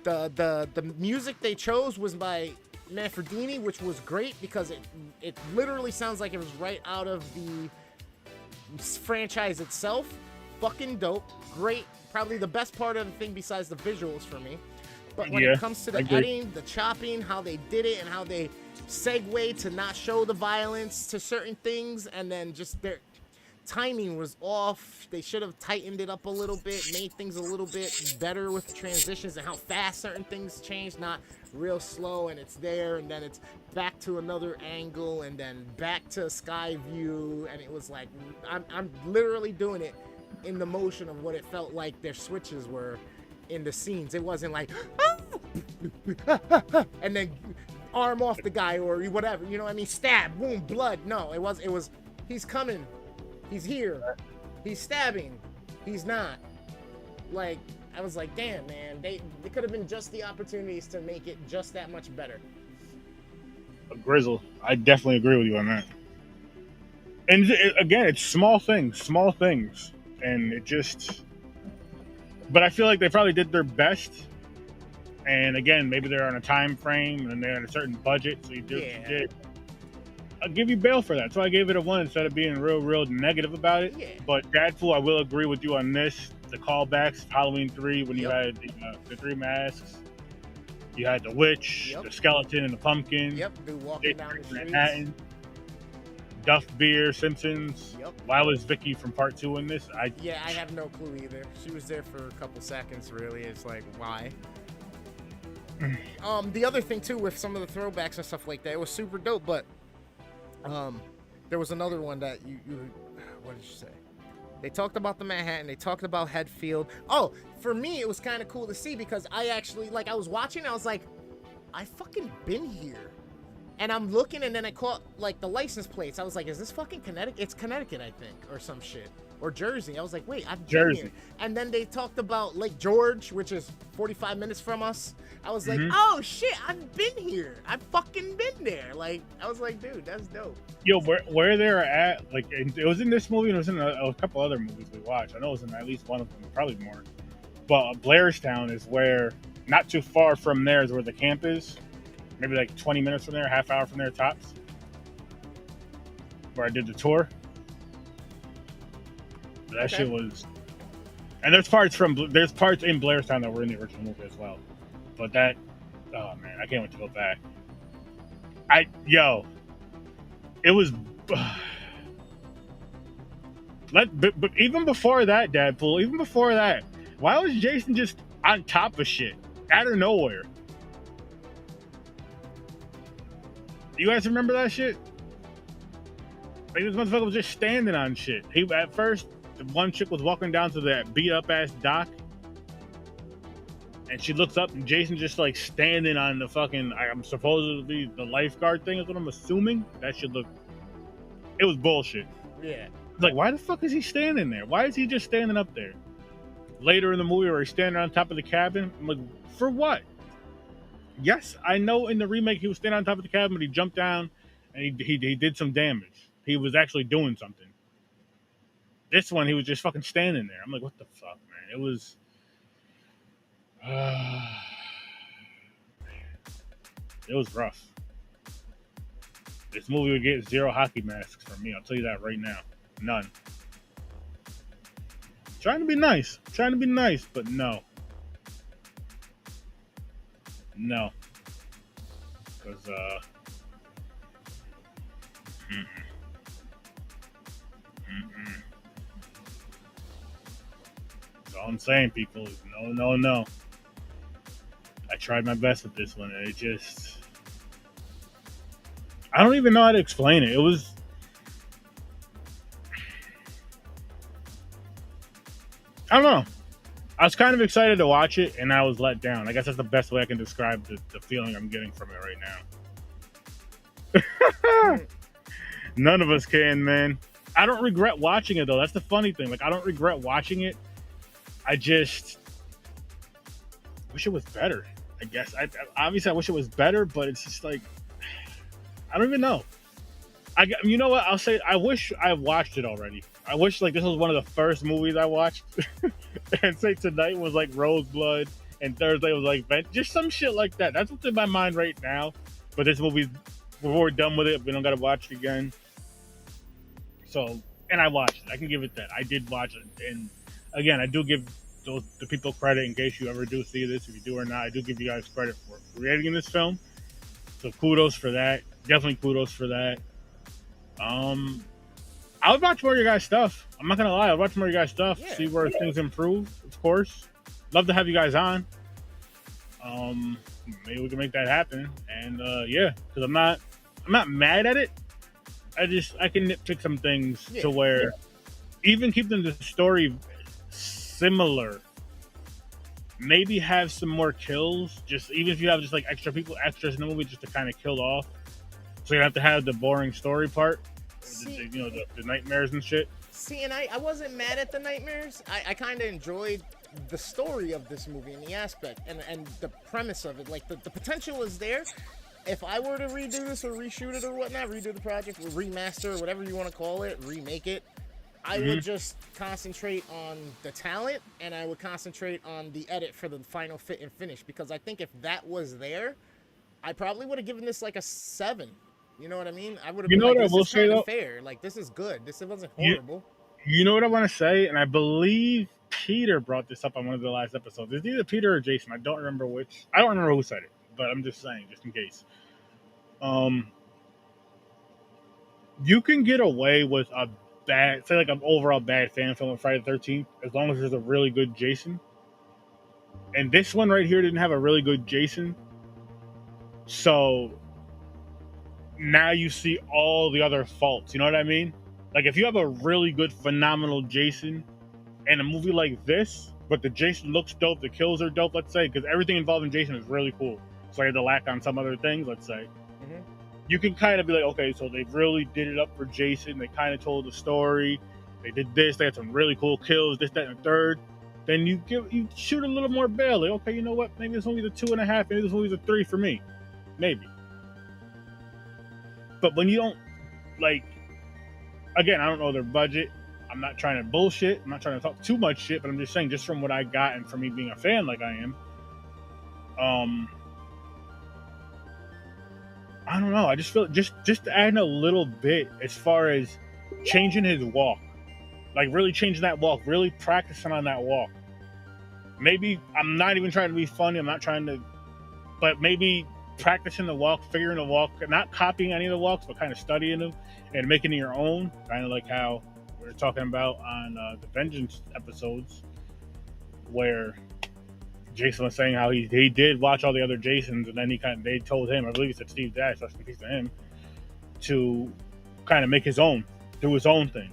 the music they chose was by Manfredini, which was great because it literally sounds like it was right out of the franchise itself. Fucking dope. Great. Probably the best part of the thing besides the visuals for me. But when it comes to the editing, the chopping, how they did it and how they segue to not show the violence to certain things and then just their timing was off. They should have tightened it up a little bit, made things a little bit better with transitions and how fast certain things change, not real slow and it's there and then it's back to another angle and then back to sky view, and it was like I'm literally doing it in the motion of what it felt like their switches were in the scenes. It wasn't like and then arm off the guy or whatever, you know what I mean, stab, boom, blood. No, it was he's coming, he's here, he's stabbing, he's not. Like, I was like, damn, man, they could have been just the opportunities to make it just that much better. Grizzle, I definitely agree with you on that. And again, it's small things, and it just. But I feel like they probably did their best. And again, maybe they're on a time frame and they're on a certain budget, so you do what you did. I'll give you bail for that. So I gave it a 1 instead of being real negative about it. Yeah. But Dadful, I will agree with you on this. The callbacks, Halloween 3, when you had the 3 masks. You had the witch, the skeleton, and the pumpkin. Yep, dude walking down the streets. Manhattan. Duff Beer, Simpsons. Yep. Why was Vicky from part 2 in this? I have no clue either. She was there for a couple seconds, really. It's like, why? The other thing, too, with some of the throwbacks and stuff like that, it was super dope, but there was another one that you what did you say? They talked about the Manhattan. They talked about Headfield. Oh, for me, it was kind of cool to see because I actually, like, I was watching. I was like, I fucking been here. And I'm looking, and then I caught, like, the license plates. I was like, is this fucking Connecticut? It's Connecticut, I think, or some shit. Or Jersey. I was like, wait, I've been here. And then they talked about Lake George, which is 45 minutes from us. I was like, oh, shit, I've been here. I've fucking been there. Like, I was like, dude, that's dope. Yo, where they're at, like, it was in this movie, and it was in a couple other movies we watched. I know it was in at least one of them, probably more. But Blairstown is where, not too far from there is where the camp is. Maybe like 20 minutes from there, half hour from there tops. Where I did the tour. That shit was, and there's parts in Blairstown that were in the original movie as well. But that, oh man, I can't wait to go back. It was. But even before that, Dadpool, even before that, why was Jason just on top of shit out of nowhere? You guys remember that shit? Like, this motherfucker was just standing on shit. At first, the one chick was walking down to that beat up ass dock, and she looks up, and Jason just like standing on the fucking. I'm supposedly the lifeguard thing is what I'm assuming. That should look. It was bullshit. Yeah. Like, why the fuck is he standing there? Why is he just standing up there? Later in the movie, where he's standing on top of the cabin, I'm like, for what? Yes, I know in the remake he was standing on top of the cabin, but he jumped down and he did some damage. He was actually doing something. This one, he was just fucking standing there. I'm like, what the fuck, man? It was... it was rough. This movie would get 0 hockey masks from me. I'll tell you that right now. None. Trying to be nice, but no. No. Because, That's all I'm saying, people, is no. tried my best with this one. It just, I don't even know how to explain it. It was, I don't know. I was kind of excited to watch it, and I was let down. I guess that's the best way I can describe the feeling I'm getting from it right now. None of us can, man. I don't regret watching it, though. That's the funny thing. Like, I don't regret watching it. I just wish it was better, I guess. Obviously, I wish it was better, but it's just like, I don't even know. You know what? I'll say, I wish I watched it already. I wish, like, this was one of the first movies I watched. And say tonight was, like, Roseblood, and Thursday was, like, just some shit like that. That's what's in my mind right now. But this movie, before we're done with it, we don't got to watch it again. So, and I watched it. I can give it that. I did watch it. And, again, I do give the people credit in case you ever do see this. If you do or not, I do give you guys credit for creating this film. So, kudos for that. Definitely kudos for that. I would watch more of your guys' stuff. I'm not gonna lie, I'll watch more of your guys' stuff. Yeah. See where things improve, of course. Love to have you guys on. Maybe we can make that happen. And yeah, because I'm not mad at it. I can nitpick some things to where even keeping the story similar. Maybe have some more kills. Just even if you have just like extras in the movie, just to kind of kill off. So you have to have the boring story part. The nightmares and shit. See, and I wasn't mad at the nightmares. I kind of enjoyed the story of this movie and the aspect and the premise of it. Like, the potential is there. If I were to redo this or reshoot it or whatnot, redo the project, or remaster, or whatever you want to call it, remake it, I would just concentrate on the talent, and I would concentrate on the edit for the final fit and finish. Because I think if that was there, I probably would have given this like a 7. You know what I mean? I would have been like, this is kind of fair. Like, this is good. This wasn't horrible. You know what I want to say? And I believe Peter brought this up on one of the last episodes. It's either Peter or Jason. I don't remember which. I don't remember who said it, but I'm just saying, just in case. You can get away with a bad, say like an overall bad fan film of Friday the 13th, as long as there's a really good Jason. And this one right here didn't have a really good Jason. So now you see all the other faults. You know what I mean? Like, if you have a really good, phenomenal Jason in a movie like this, but the Jason looks dope, the kills are dope, let's say, because everything involving Jason is really cool. So I had to lack on some other things, let's say. You can kind of be like, okay, so they really did it up for Jason. They kind of told the story. They did this. They had some really cool kills, this, that, and the third. Then you shoot a little more bail. Like, okay, you know what? Maybe this movie's a 2.5. Maybe this movie's a 3 for me. Maybe. But when you don't, like, again, I don't know their budget. I'm not trying to bullshit. I'm not trying to talk too much shit, but I'm just saying, just from what I got and from me being a fan like I am, I don't know. I just feel just adding a little bit as far as changing his walk, like really changing that walk, really practicing on that walk. Maybe I'm not even trying to be funny. I'm not trying to, but maybe practicing the walk, figuring the walk, not copying any of the walks, but kind of studying them and making it your own, kind of like how we were talking about on the Vengeance episodes, where Jason was saying how he did watch all the other Jasons, and then they told him, I believe he said Steve Dash, that's the piece to him, to kind of make his own, do his own thing.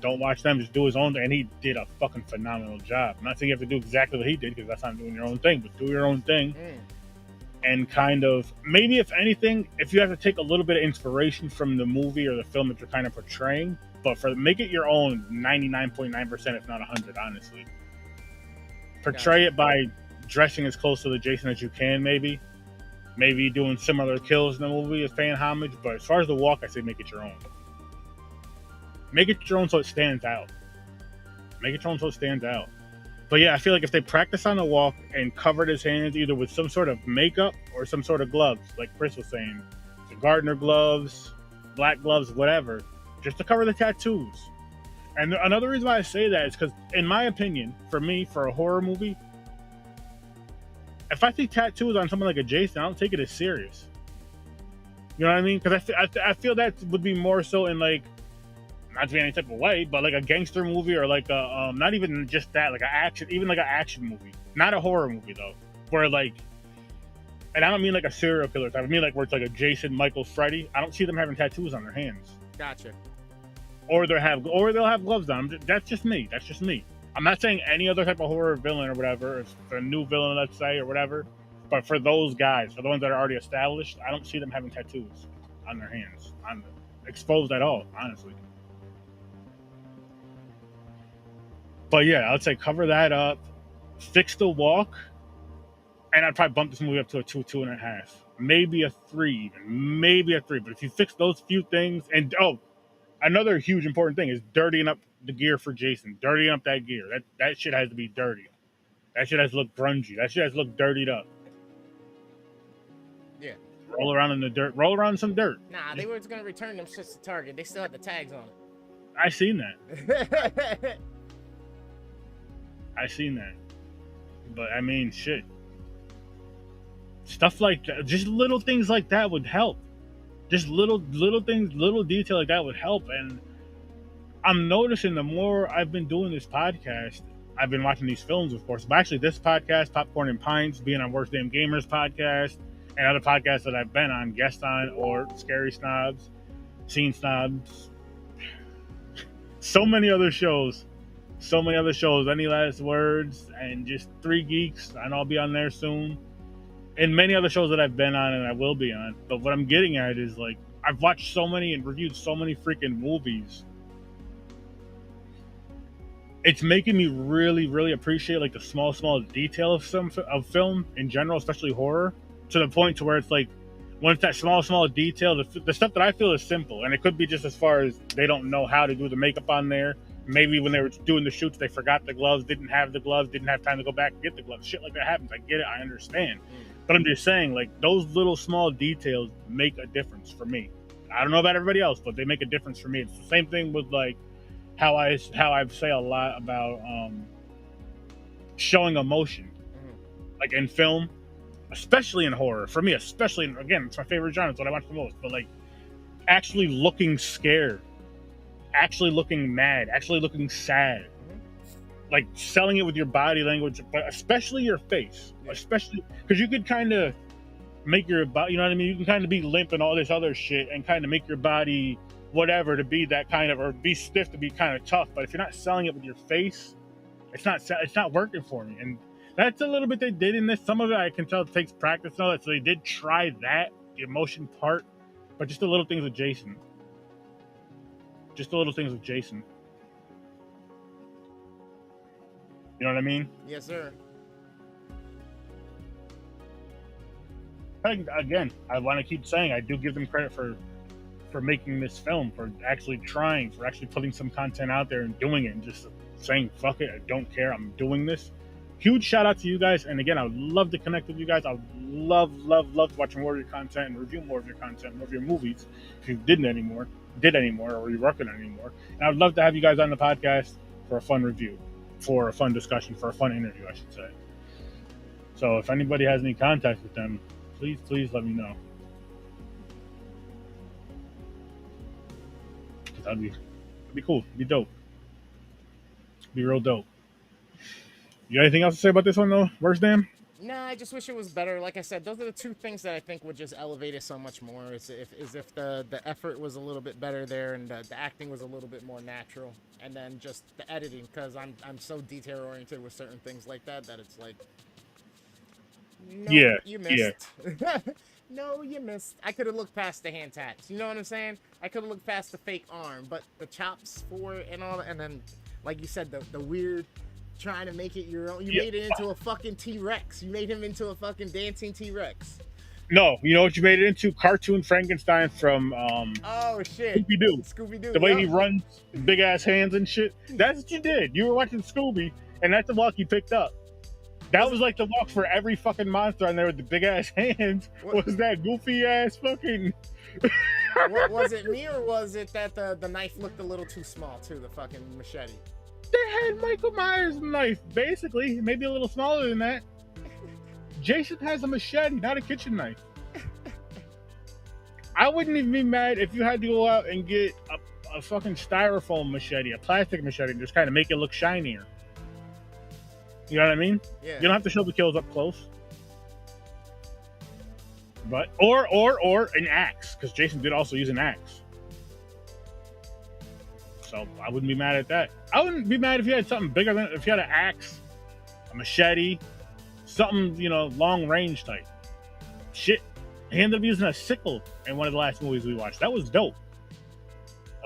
Don't watch them, just do his own thing. And he did a fucking phenomenal job. I'm not saying you have to do exactly what he did, because that's not doing your own thing, but do your own thing. And kind of, maybe if anything, if you have to take a little bit of inspiration from the movie or the film that you're kind of portraying, but make it your own 99.9%, if not 100, honestly. Portray it by dressing as close to the Jason as you can, maybe doing similar kills in the movie as paying homage. But as far as the walk, I say make it your own. Make it your own so it stands out. But yeah, I feel like if they practice on the walk and covered his hands either with some sort of makeup or some sort of gloves, like Chris was saying, the gardener gloves, black gloves, whatever, just to cover the tattoos. And another reason why I say that is because, in my opinion, for me, for a horror movie, if I see tattoos on someone like a Jason, I don't take it as serious. You know what I mean? Because I feel that would be more so in, like, not to be any type of way, but like a gangster movie or like a not even just that, like an action, even like an action movie, not a horror movie though, where like And I don't mean like a serial killer type. I mean like where it's like a Jason, Michael, Freddy. I don't see them having tattoos on their hands. Gotcha. Or they'll have gloves on. That's just me. That's just me. I'm not saying any other type of horror villain or whatever. If it's a new villain, let's say, or whatever. But for those guys, for the ones that are already established, I don't see them having tattoos on their hands, exposed at all, honestly. But yeah, I'd say cover that up, fix the walk, and I'd probably bump this movie up to a 2.5, maybe a 3, even maybe a 3. But if you fix those few things, and another huge important thing is dirtying up the gear for Jason, dirtying up that gear. That shit has to be dirty. That shit has to look grungy. That shit has to look dirtied up. Yeah. Roll around in the dirt. Roll around in some dirt. Nah, they were gonna return them shits to Target. They still had the tags on it. I seen that. I seen that. But I mean, shit. Stuff like that, just little things like that would help. Just little things, little detail like that would help. And I'm noticing the more I've been doing this podcast, I've been watching these films, of course. But actually, this podcast, Popcorn and Pints, being on Worst Damn Gamers podcast, and other podcasts that I've been on, guest on, or Scary Snobs, Scene Snobs, so many other shows. Any last words? And just 3 Geeks, and I'll be on there soon. And many other shows that I've been on and I will be on. But what I'm getting at is, like, I've watched so many and reviewed so many freaking movies. It's making me really, really appreciate, like, the small detail of film in general, especially horror, to the point to where it's like, when it's that small detail, the stuff that I feel is simple. And it could be just as far as they don't know how to do the makeup on there. Maybe when they were doing the shoots, they forgot the gloves, didn't have the gloves, didn't have time to go back and get the gloves. Shit like that happens. I get it. I understand. But I'm just saying, like, those little small details make a difference for me. I don't know about everybody else, but they make a difference for me. It's the same thing with, like, how I say a lot about showing emotion, like in film, especially in horror. For me, especially, again, it's my favorite genre. It's what I watch the most. But, like, actually looking scared, actually looking mad, actually looking sad, like selling it with your body language, but especially your face, especially because you could kind of make your body, you know what I mean? You can kind of be limp and all this other shit and kind of make your body whatever to be that kind of, or be stiff to be kind of tough. But if you're not selling it with your face, it's not working for me. And that's a little bit they did in this. Some of it I can tell it takes practice and all that. So they did try that, the emotion part, but just the little things with Jason. You know what I mean? Yes, sir. Again, I want to keep saying I do give them credit for making this film, for actually trying, for actually putting some content out there and doing it, and just saying, fuck it, I don't care, I'm doing this. Huge shout out to you guys. And again, I would love to connect with you guys. I would love to watch more of your content and review more of your content, more of your movies, if you did anymore, or you're working on anymore. And I would love to have you guys on the podcast for a fun review, for a fun discussion, for a fun interview, I should say. So if anybody has any contact with them, please let me know. That'd be cool. Be dope. Be real dope. You got anything else to say about this one though? Worst Damn? Nah, I just wish it was better. Like I said, those are the 2 things that I think would just elevate it so much more. Is if the effort was a little bit better there, and the acting was a little bit more natural, and then just the editing, because I'm so detail oriented with certain things like that it's like, no, you missed. Yeah. No, you missed. I could have looked past the hand tats. You know what I'm saying? I could have looked past the fake arm, but the chops for it and all that, and then, like you said, the weird trying to make it your own. You made it into a fucking T-Rex. You made him into a fucking dancing T-Rex. No, you know what you made it into? Cartoon Frankenstein from oh shit, Scooby-Doo. The way he runs, big ass hands and shit. That's what you did. You were watching Scooby, and that's the walk you picked up. That was like the walk for every fucking monster on there with the big ass hands. Was that goofy ass fucking? Was it me, or was it that the knife looked a little too small too? The fucking machete. They had Michael Myers' knife, basically, maybe a little smaller than that. Jason has a machete, not a kitchen knife. I wouldn't even be mad if you had to go out and get a fucking styrofoam machete, a plastic machete, and just kind of make it look shinier. You know what I mean? Yeah. You don't have to show the kills up close. But or an axe, because Jason did also use an axe. So I wouldn't be mad at that. I wouldn't be mad if you had something bigger than if you had an axe, a machete, something, you know, long range type. Shit. He ended up using a sickle in one of the last movies we watched. That was dope.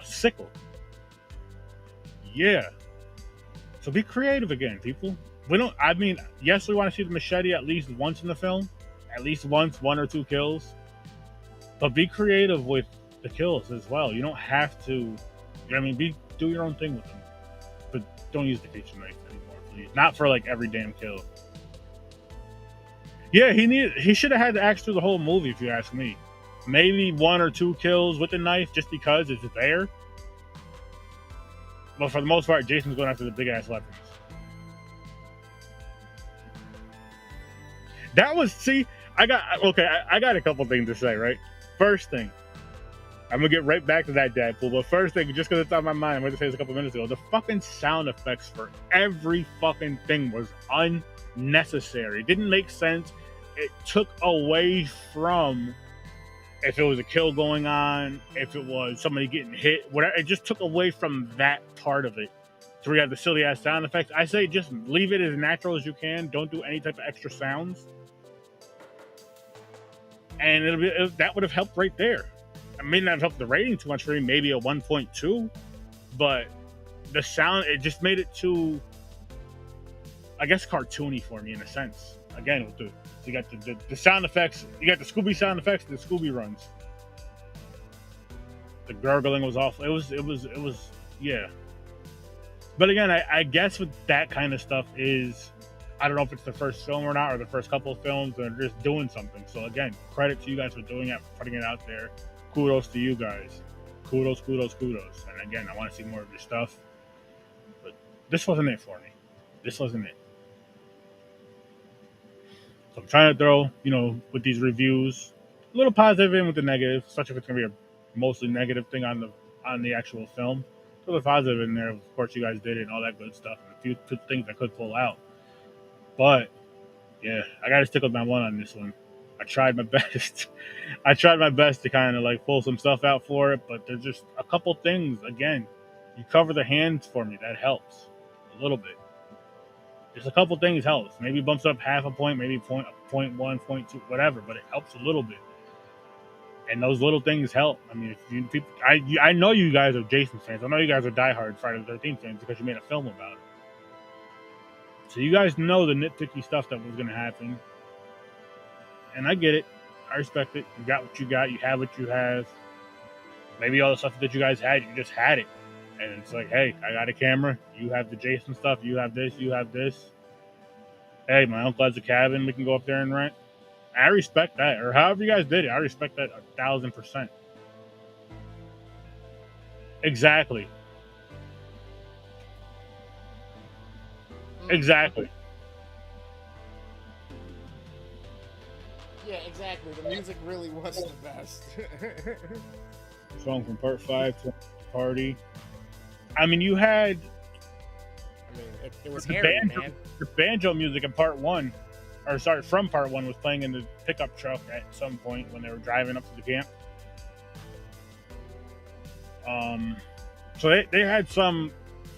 A sickle. Yeah. So be creative again, people. We don't, I mean, yes, we want to see the machete at least once in the film. At least once, 1 or 2 kills. But be creative with the kills as well. You don't have to, you know what I mean, do your own thing with them. But don't use the kitchen knife anymore, please. Not for like every damn kill. Yeah, he should have had the axe through the whole movie, if you ask me. Maybe 1 or 2 kills with the knife just because it's there. But for the most part, Jason's going after the big ass weapons. That was, see, I got a couple things to say, right? First thing, I'm gonna get right back to that Deadpool, but first thing, just because it's on my mind, I'm going to say this a couple minutes ago, the fucking sound effects for every fucking thing was unnecessary. It didn't make sense. It took away from if it was a kill going on, if it was somebody getting hit, whatever. It just took away from that part of it. So we have the silly ass sound effects. I say just leave it as natural as you can. Don't do any type of extra sounds. And that would have helped right there. It may not have helped the rating too much for me, maybe a 1.2, but the sound, it just made it too, I guess, cartoony for me in a sense. Again, with so you got the sound effects, you got the Scooby sound effects, the Scooby runs. The gurgling was awful. It was, yeah. But again, I guess with that kind of stuff is, I don't know if it's the first film or not, or the first couple of films, they're just doing something. So again, credit to you guys for doing it, putting it out there. Kudos to you guys. Kudos. And again, I want to see more of your stuff. But this wasn't it for me. This wasn't it. So I'm trying to throw, with these reviews, a little positive in with the negative, especially if it's going to be a mostly negative thing on the actual film. Throw the positive in there. Of course, you guys did it and all that good stuff. And a few things I could pull out. But, yeah, I got to stick with my one on this one. I tried my best. To kind of like pull some stuff out for it, but there's just a couple things. Again, you cover the hands for me. That helps a little bit. Just a couple things helps. Maybe bumps up half a point, maybe 0.1, 0.2, whatever, but it helps a little bit. And those little things help. I mean, I know you guys are Jason fans. I know you guys are diehard Friday the 13th fans because you made a film about it. So you guys know the nitpicky stuff that was going to happen. And I get it. I respect it. You got what you got. You have what you have. Maybe all the stuff that you guys had, you just had it. And it's like, hey, I got a camera. You have the Jason stuff. You have this. You have this. Hey, my uncle has a cabin. We can go up there and rent. I respect that. Or however you guys did it. I respect that 1,000%. Exactly. Exactly. Yeah, exactly. The music really was the best. Song from part 5 to Party. I mean, you had. I mean, it was hairy, man. The banjo music in part 1, or sorry, from part 1, was playing in the pickup truck at some point when they were driving up to the camp. So they had some.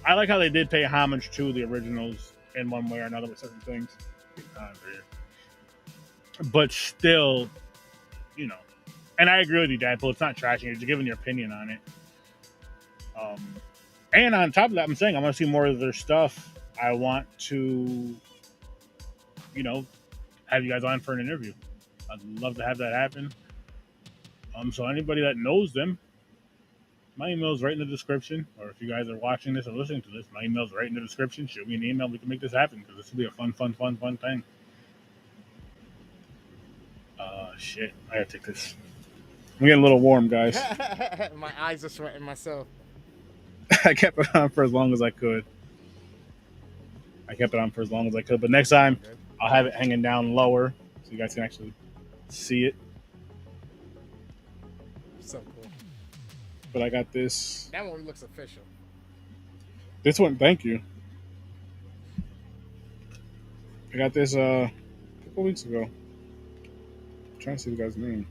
I like how they did pay homage to the originals in one way or another with certain things. But still, and I agree with you, Deadpool. It's not trashing it. You're giving your opinion on it. And on top of that, I'm saying I want to see more of their stuff. I want to, have you guys on for an interview. I'd love to have that happen. So anybody that knows them, my email is right in the description. Or if you guys are watching this or listening to this, my email is right in the description. Shoot me an email. We can make this happen because this will be a fun thing. Shit. I gotta take this. I'm getting a little warm, guys. My eyes are sweating myself. I kept it on for as long as I could. But next time, I'll have it hanging down lower so you guys can actually see it. So cool. But I got this. That one looks official. This one, thank you. I got this a couple weeks ago. I'm trying to see the guy's name.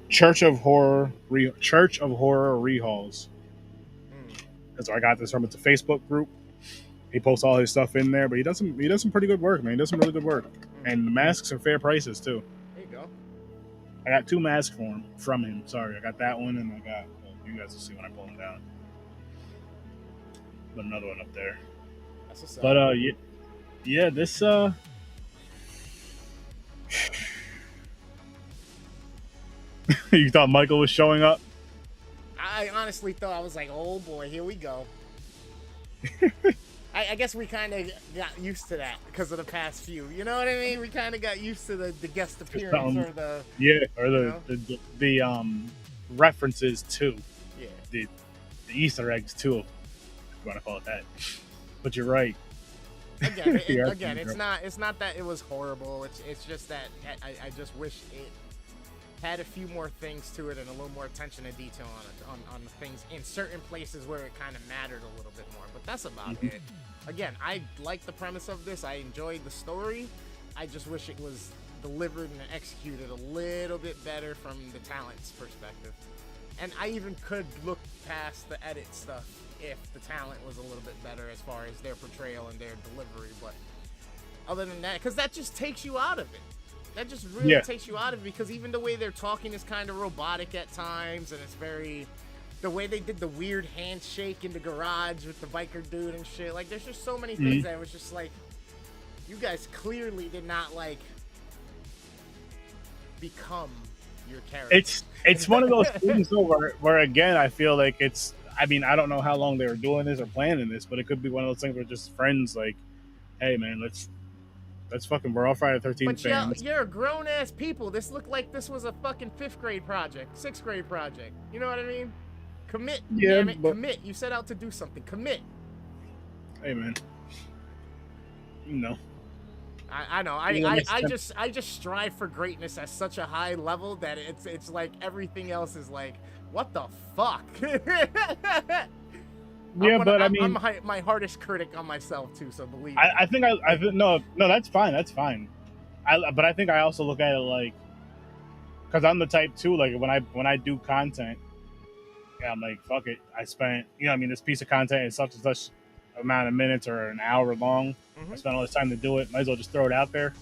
Church of Horror Rehalls. That's where I got this from. It's a Facebook group. He posts all his stuff in there, but he does some pretty good work, man. He does some really good work, and the masks are fair prices too. There you go. I got 2 masks from him. Sorry, I got that one, and I got. Well, you guys will see when I pull them down. But another one up there. That's what's up. But yeah, this you thought Michael was showing up? I honestly thought, I was like, oh boy, here we go. I guess we kind of got used to that because of the past few. You know what I mean? We kind of got used to the guest appearance or the the references to the Easter eggs too. If you want to call it that. But you're right. Again, it's not that it was horrible. It's just that I just wish it had a few more things to it and a little more attention to detail on the things in certain places where it kind of mattered a little bit more. But that's about it. Again, I like the premise of this. I enjoyed the story. I just wish it was delivered and executed a little bit better from the talent's perspective. And I even could look past the edit stuff if the talent was a little bit better as far as their portrayal and their delivery. But other than that, because that just takes you out of it. That just really takes you out of it, because even the way they're talking is kind of robotic at times, and it's very... The way they did the weird handshake in the garage with the biker dude and shit. Like, there's just so many things that was just like... You guys clearly did not, like, become your character. It's one of those things though, where again, I feel like it's... I mean, I don't know how long they were doing this or planning this, but it could be one of those things where just friends like, hey, man, let's fucking... We're all Friday the 13th But fans. you're grown-ass people. This looked like this was a fucking 5th grade project. 6th grade project. You know what I mean? Commit. Yeah, damn it. but... Commit. You set out to do something. Commit. Hey, man. You know. I know. I just strive for greatness at such a high level that it's like everything else is like, what the fuck? Yeah, but I mean, I'm my hardest critic on myself too. So believe me. I think no, that's fine. That's fine. But I think I also look at it like, because I'm the type too. Like when I do content, yeah, I'm like, fuck it. I spent, I mean, this piece of content is such and such amount of minutes or an hour long. I spent all this time to do it. Might as well just throw it out there.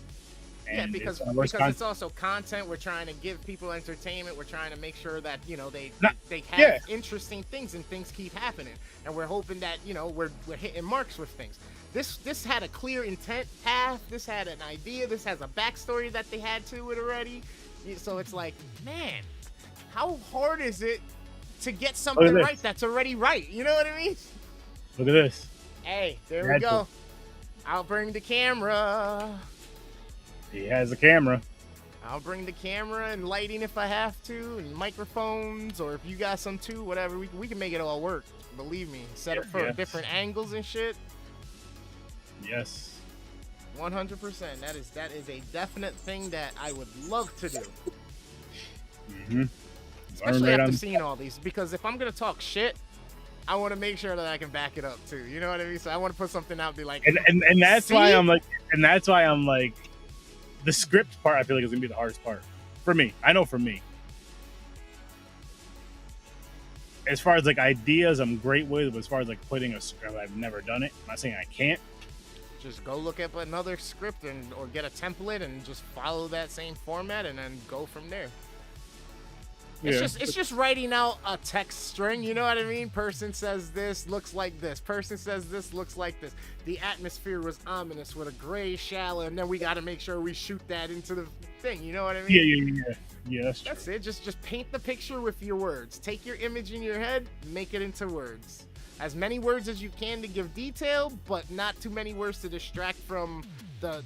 And because it's also content. We're trying to give people entertainment. We're trying to make sure that they have interesting things and things keep happening. And we're hoping that we're hitting marks with things. This had a clear intent path. This had an idea. This has a backstory that they had to it already. So it's like, man, how hard is it to get something right that's already right? You know what I mean? Look at this. Hey, there we go. I'll bring the camera. He has a camera. I'll bring the camera and lighting if I have to, and microphones, or if you got some too, whatever. We can make it all work. Believe me. Set up for different angles and shit. Yes. 100%. That is a definite thing that I would love to do. Especially after seeing all these, because if I'm gonna talk shit, I want to make sure that I can back it up too. You know what I mean? So I want to put something out and be like, and that's why I'm like, the script part I feel like is gonna be the hardest part for me. I know for me. As far as like ideas, I'm great with. But as far as like putting a script, I've never done it. I'm not saying I can't. Just go look up another script or get a template and just follow that same format and then go from there. It's just writing out a text string, you know what I mean? Person says this, looks like this. Person says this, looks like this. The atmosphere was ominous with a gray shallow, and then we got to make sure we shoot that into the thing, you know what I mean? Yeah, that's it. Just paint the picture with your words. Take your image in your head, make it into words. As many words as you can to give detail, but not too many words to distract from the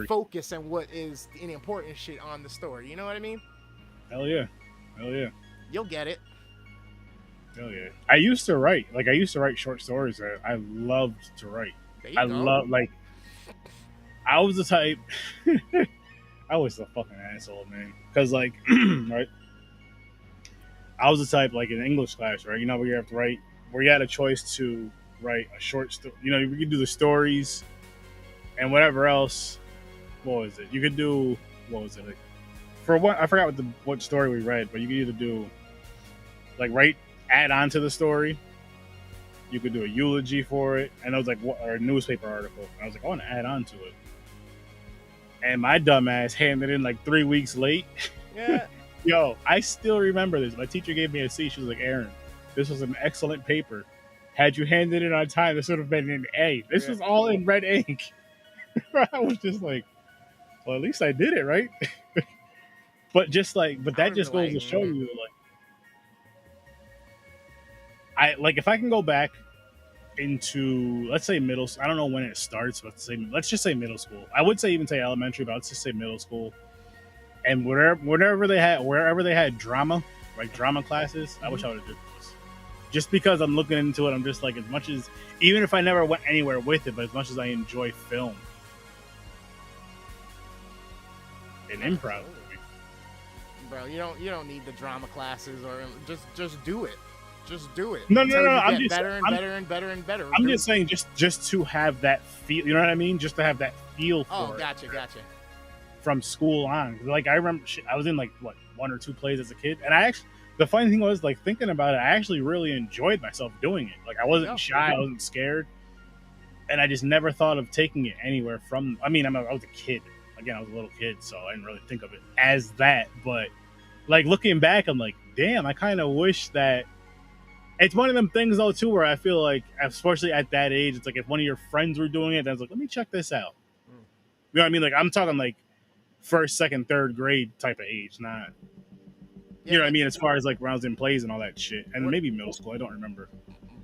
focus and what is the important shit on the story. You know what I mean? Hell yeah. You'll get it. Hell yeah. I used to write short stories. I loved to write. I was the type. I was a fucking asshole, man. Because right, I was the type like in English class, right? Where you have to write, where you had a choice to write a short story. You could do the stories and whatever else. What was it? You could do what was it? Like, for what I forgot what story we read, but you could either do like add on to the story. You could do a eulogy for it, and I was like, what, or a newspaper article. And I was like, I want to add on to it, and my dumbass handed in like 3 weeks late. Yeah. Yo, I still remember this. My teacher gave me a C. She was like, Aaron, this was an excellent paper. Had you handed it on time, this would have been an A. This was all in red ink. I was just like, well, at least I did it, right? But that just goes to show you, like, if I can go back into, let's say, middle. I don't know when it starts, but let's just say middle school. I would say elementary, but let's just say middle school. And wherever they had drama, like drama classes, I wish I would have did this. Just because I'm looking into it, I'm just like, as much as, even if I never went anywhere with it, but as much as I enjoy film and improv, bro, you don't need the drama classes, or just do it. Just do it. No. I'm just better and better. I'm just saying, just to have that feel. You know what I mean? Just to have that feel for Oh, it. gotcha. From school on, like I remember, I was in like what 1 or 2 plays as a kid, and the funny thing was, like, thinking about it, I actually really enjoyed myself doing it. Like, I wasn't shy, I wasn't scared, and I just never thought of taking it anywhere from. I mean, I was a kid. Again, I was a little kid, so I didn't really think of it as that. But like, looking back, I'm like, damn, I kind of wish that. It's one of them things though too, where I feel like, especially at that age, it's like if one of your friends were doing it, then it's like, let me check this out. You know what I mean? Like, I'm talking like 1st, 2nd, 3rd grade type of age, not. You know what I mean? As far as like when I was in plays and all that shit, and maybe middle school, I don't remember.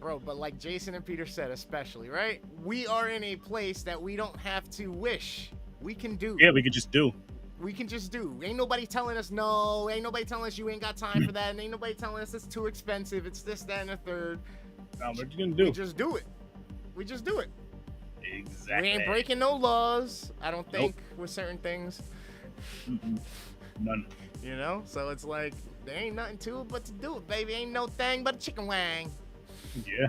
Bro, but like Jason and Peter said, especially, right? We are in a place that we don't have to wish. We can do. Yeah, we could just do. We can just do. Ain't nobody telling us no. Ain't nobody telling us you ain't got time for that. And ain't nobody telling us it's too expensive. It's this, that, and the third. No, what you gonna do? We just do it. We just do it. Exactly. We ain't breaking no laws, I don't think, with certain things. None. You know? So it's like, there ain't nothing to it but to do it, baby. Ain't no thing but a chicken wang. Yeah.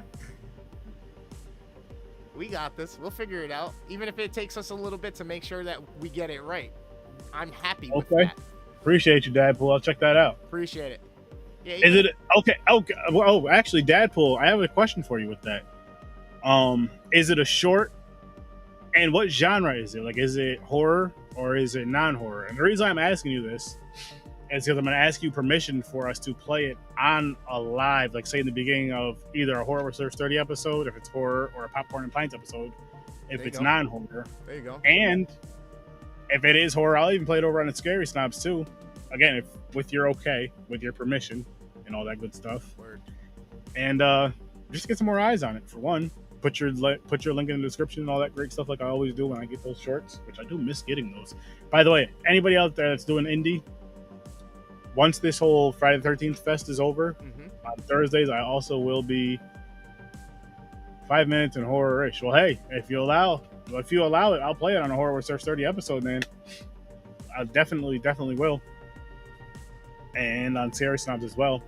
We got this. We'll figure it out. Even if it takes us a little bit to make sure that we get it right. I'm happy with that. Appreciate you, Dadpool. I'll check that out. Appreciate it. Yeah, Is it okay? Oh, actually, Dadpool, I have a question for you with that. Is it a short? And what genre is it? Like, is it horror or is it non-horror? And the reason I'm asking you this is because I'm going to ask you permission for us to play it on a live, like say in the beginning of either a Horror Research 30 episode, if it's horror, or a Popcorn and Pints episode, if it's non-horror. There you go. And if it is horror, I'll even play it over on the Scary Snobs too. Again, if with your permission, and all that good stuff. Word. And just get some more eyes on it. For one, put your link in the description and all that great stuff, like I always do when I get those shorts, which I do miss getting those. By the way, anybody out there that's doing indie, once this whole Friday the 13th fest is over, on Thursdays I also will be 5 minutes in horror-ish. Well, hey, if you allow it, I'll play it on a Horror Research 30 episode, man. I definitely will. And on Scary Snobs as well.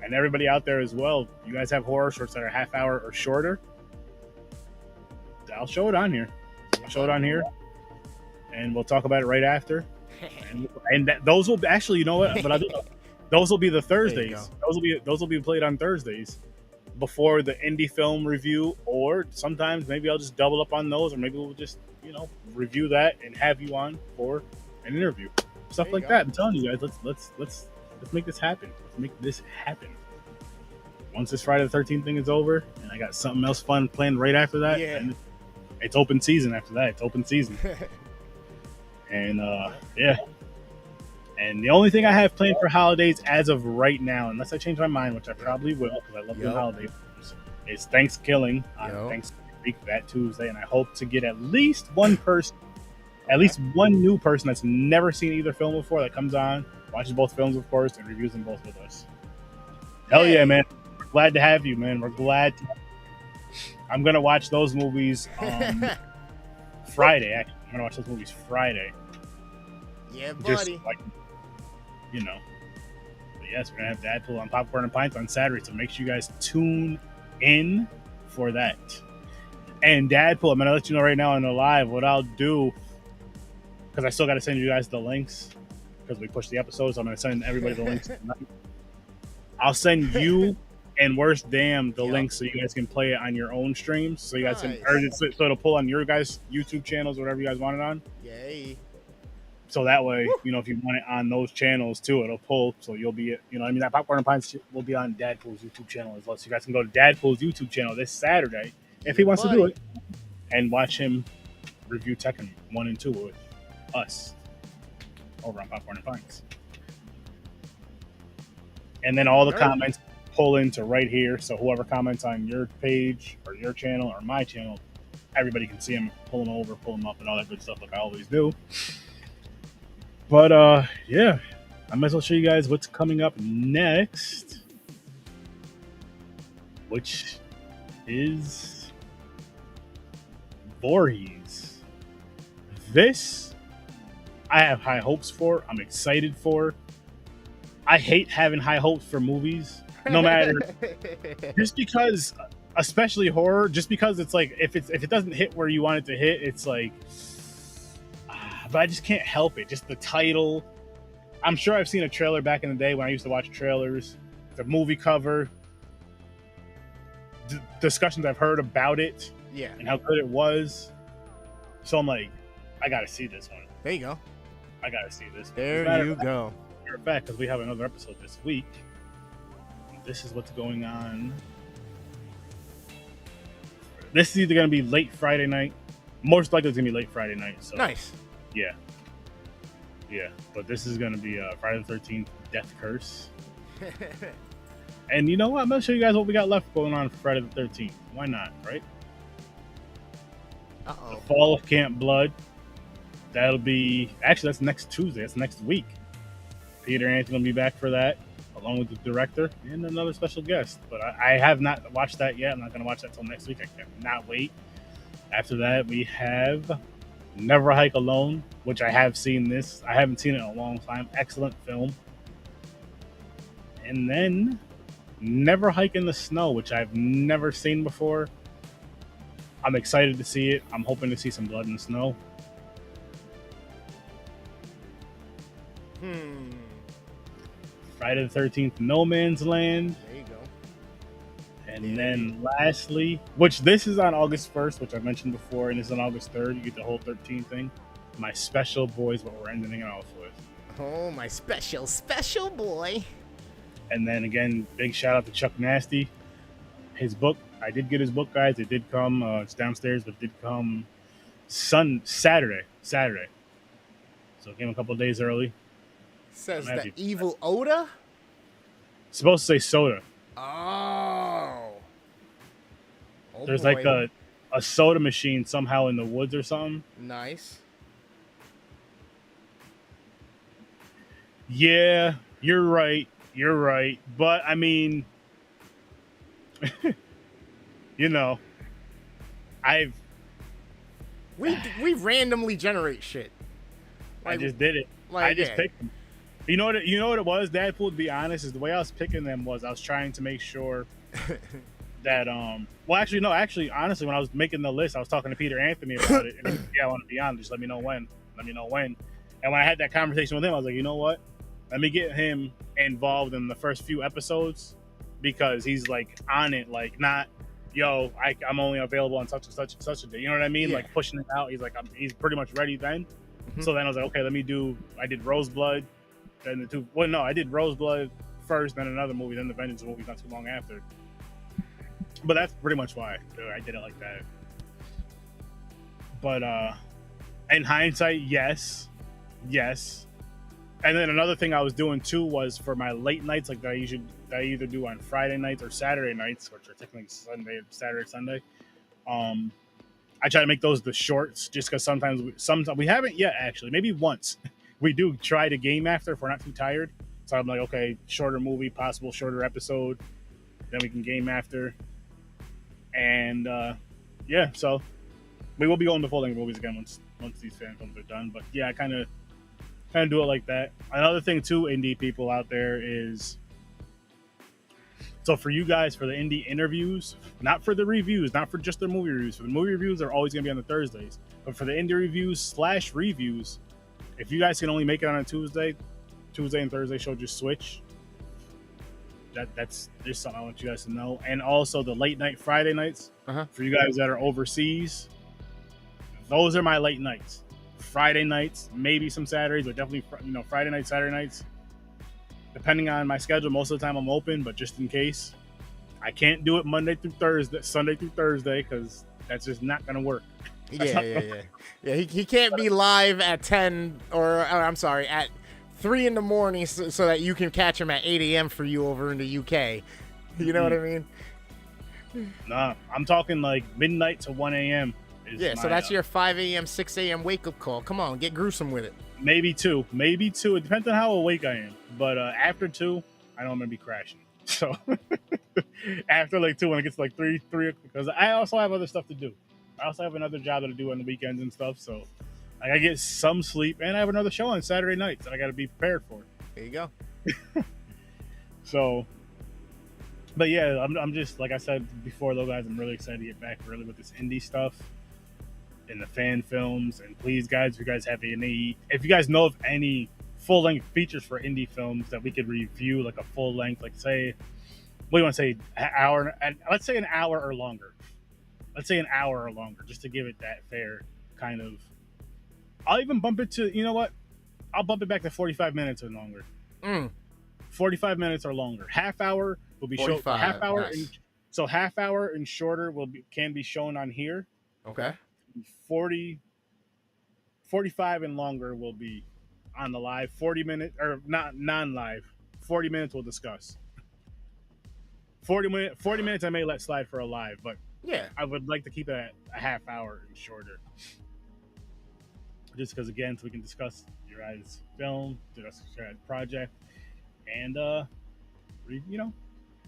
And everybody out there as well, you guys have horror shorts that are half hour or shorter, I'll show it on here. And we'll talk about it right after. And those will actually, you know what? But those will be the Thursdays. Those will be played on Thursdays before the indie film review, or sometimes maybe I'll just double up on those, or maybe we'll just review that and have you on for an interview, stuff like that. I'm telling you guys, let's make this happen. Let's make this happen. Once this Friday the 13th thing is over, and I got something else fun planned right after that, and it's open season after that. It's open season. And yeah. And the only thing I have planned for holidays as of right now, unless I change my mind, which I probably will because I love the holiday films, is Thanksgiving on Thanksgiving week, that Tuesday. And I hope to get at least one person, at least one new person that's never seen either film before that comes on, watches both films, of course, and reviews them both with us. Hell yeah, man. We're glad to have you, man. We're glad to. I'm going to watch those movies Friday, actually. I'm going to watch those movies Friday. Yeah, buddy. Just like, But yes, we're going to have Dadpool on Popcorn and Pints on Saturday, so make sure you guys tune in for that. And Dadpool, I'm gonna let you know right now on the live what I'll do, because I still got to send you guys the links because we pushed the episodes. So I'm gonna send everybody the links tonight. I'll send you and Worst Damn the links so you guys can play it on your own streams. So you guys can, so it'll pull on your guys' YouTube channels, whatever you guys want it on. Yay. So that way, you know, if you want it on those channels too, it'll pull. So you'll be, you know, I mean, that Popcorn and Pints will be on Dadpool's YouTube channel as well. So you guys can go to Dadpool's YouTube channel this Saturday if he wants to do it and watch him review Tekken 1 and 2 with us over on Popcorn and Pints. And then all the comments pull into right here. So whoever comments on your page or your channel or my channel, everybody can see them, pull them over, pull them up, and all that good stuff like I always do. But yeah, I might as well show you guys what's coming up next, which is Voorhees. This I have high hopes for. I'm excited for. I hate having high hopes for movies, no matter, just because, especially horror, just because it's like if it doesn't hit where you want it to hit, it's like, but I just can't help it. Just the title. I'm sure I've seen a trailer back in the day when I used to watch trailers, the movie cover, discussions I've heard about it, and how good it was. So I'm like, I gotta see this one. There you go. I gotta see this. There you go. Back because we have another episode this week. This is what's going on. This is either going to be late Friday night. Most likely it's going to be late Friday night. So nice. Yeah. But this is going to be Friday the 13th Death Curse. And you know what? I'm going to show you guys what we got left going on for Friday the 13th. Why not, right? The Fall of Camp Blood. That'll be actually that's next Tuesday. That's next week. Peter Anthony will be back for that, along with the director and another special guest. But I have not watched that yet. I'm not going to watch that till next week. I cannot wait. After that, we have Never Hike Alone, which I have seen this. I haven't seen it in a long time. Excellent film. And then Never Hike in the Snow, which I've never seen before. I'm excited to see it. I'm hoping to see some blood in the snow. Friday the 13th, No Man's Land. There you go. And then lastly, which this is on August 1st, which I mentioned before, and it's on August 3rd. You get the whole 13 thing. My Special Boys, what we're ending it off with. Oh, my special boy. And then again, big shout out to Chuck Nasty. His book, I did get his book, guys. It did come, it's downstairs, but it did come Saturday. So it came a couple days early. Says the evil Oda? Supposed to say soda. Oh. There's like a soda machine somehow in the woods or something. Nice. Yeah, you're right. But I mean, you know, we randomly generate shit. I just did it. I just picked them. You know what it was, Deadpool, to be honest, is the way I was picking them was I was trying to make sure that honestly, when I was making the list, I was talking to Peter Anthony about it, and he said, yeah, I want to be on, just let me know when. And when I had that conversation with him, I was like, you know what? Let me get him involved in the first few episodes, because he's like on it, like not, yo, I'm only available on such and such a day. You know what I mean? Yeah. Like pushing it out. He's like, he's pretty much ready then. Mm-hmm. So then I was like, okay, I did Roseblood. Then I did Roseblood first, then another movie, then the Vengeance movie not too long after. But that's pretty much why I did it like that. But in hindsight, yes. And then another thing I was doing too was for my late nights, like that I either do on Friday nights or Saturday nights, which are technically Saturday, Sunday. I try to make those the shorts, just because sometimes we haven't yet, actually. Maybe once we do try to game after if we're not too tired. So I'm like, okay, shorter movie, possible shorter episode, then we can game after. And yeah, so we will be going to full-length movies again once these fan films are done. But yeah, I kind of do it like that. Another thing too, indie people out there, is So for you guys, for the indie interviews, not for the reviews, not for just the movie reviews. For the movie reviews, are always going to be on the Thursdays. But for the indie reviews / reviews, if you guys can only make it on a Tuesday and Thursday show, just switch. That's just something I want you guys to know. And also the late night Friday nights, for you guys that are overseas, those are my late nights. Friday nights, maybe some Saturdays, but definitely Friday nights, Saturday nights. Depending on my schedule, most of the time I'm open, but just in case, I can't do it Sunday through Thursday, because that's just not going to work. Yeah. He can't be live at 10 or I'm sorry, at 3 in the morning so that you can catch him at 8 a.m. for you over in the UK. You know what I mean? Nah, I'm talking like midnight to 1 a.m. Yeah, so that's your 5 a.m., 6 a.m. wake-up call. Come on, get gruesome with it. Maybe 2. It depends on how awake I am. But after 2, I know I'm going to be crashing. So after like 2, when it gets like 3, because I also have other stuff to do. I also have another job that I do on the weekends and stuff. So I got to get some sleep. And I have another show on Saturday nights that I got to be prepared for. There you go. So, but yeah, I'm just, like I said before, though, guys, I'm really excited to get back really with this indie stuff and the fan films. And please, guys, if you guys know of any full-length features for indie films that we could review, like a full-length, like say, what do you want to say, an hour? Let's say an hour or longer. Just to give it that fair kind of. I'll even bump it to, you know what? I'll bump it back to 45 minutes or longer. 45 minutes or longer. Half hour will be shown. Half hour, nice. Half hour and shorter can be shown on here. Okay. 45 and longer will be on the live. 40 minutes or not non-live. 40 minutes we'll discuss. 40 minutes I may let slide for a live, but yeah, I would like to keep it at a half hour and shorter. Just because, again, so we can discuss your guys' film, discuss your guys' project, and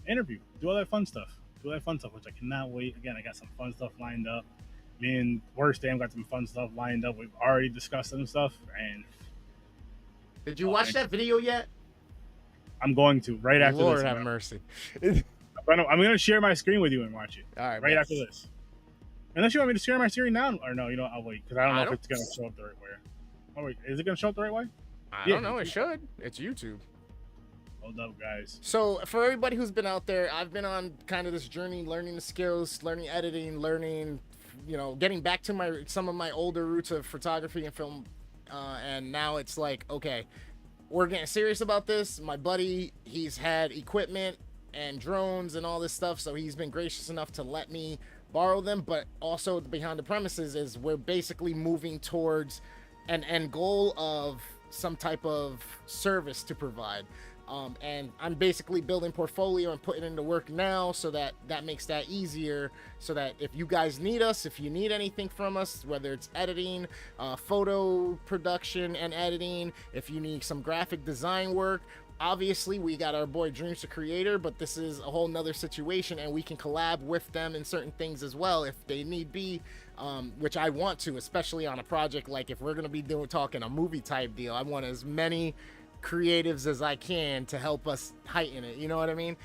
interview, do all that fun stuff, which I cannot wait. Again, I got some fun stuff lined up. Me and Worst Damn got some fun stuff lined up. We've already discussed some stuff. And did you watch that video yet? I'm going to after Lord this. Lord have mercy. I'm going to share my screen with you and watch it. All right, after this. Unless you want me to share my screen now, or no, I'll wait, because I don't know if it's going to show up the right way. Oh wait, is it going to show up the right way? I don't know. It should. It's YouTube. Hold up, guys. So for everybody who's been out there, I've been on kind of this journey, learning the skills, learning editing, getting back to some of my older roots of photography and film. And now it's like, okay, we're getting serious about this. My buddy, he's had equipment and drones and all this stuff, so he's been gracious enough to let me borrow them. But also behind the premises is we're basically moving towards an end goal of some type of service to provide. And I'm basically building portfolio and putting into work now, so that makes that easier, so that if you guys need us, if you need anything from us, whether it's editing, photo production and editing, if you need some graphic design work, obviously we got our boy Dreams the Creator, but this is a whole nother situation, and we can collab with them in certain things as well if they need be, which I want to, especially on a project like if we're going to be talking a movie type deal. I want as many creatives as I can to help us heighten it, you know what I mean?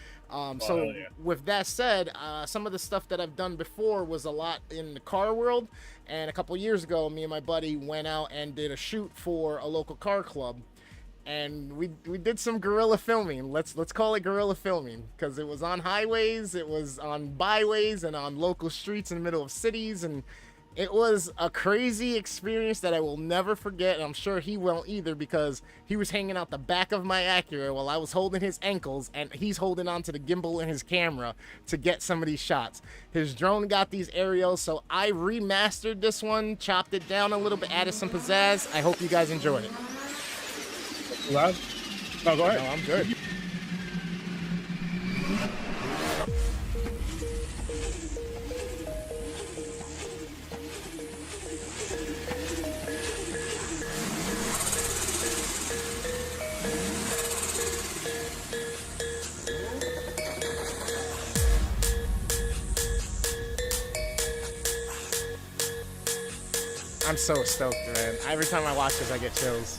With that said, some of the stuff that I've done before was a lot in the car world, and a couple years ago me and my buddy went out and did a shoot for a local car club, and we did some guerrilla filming. Let's call it guerrilla filming, because it was on highways, it was on byways, and on local streets in the middle of cities, and it was a crazy experience that I will never forget, and I'm sure he won't either, because he was hanging out the back of my Acura while I was holding his ankles, and he's holding on to the gimbal in his camera to get some of these shots. His drone got these aerials, so I remastered this one, chopped it down a little bit, added some pizzazz. I hope you guys enjoyed it. Loud? No, go ahead. No, I'm good. I'm so stoked, man. Every time I watch this, I get chills.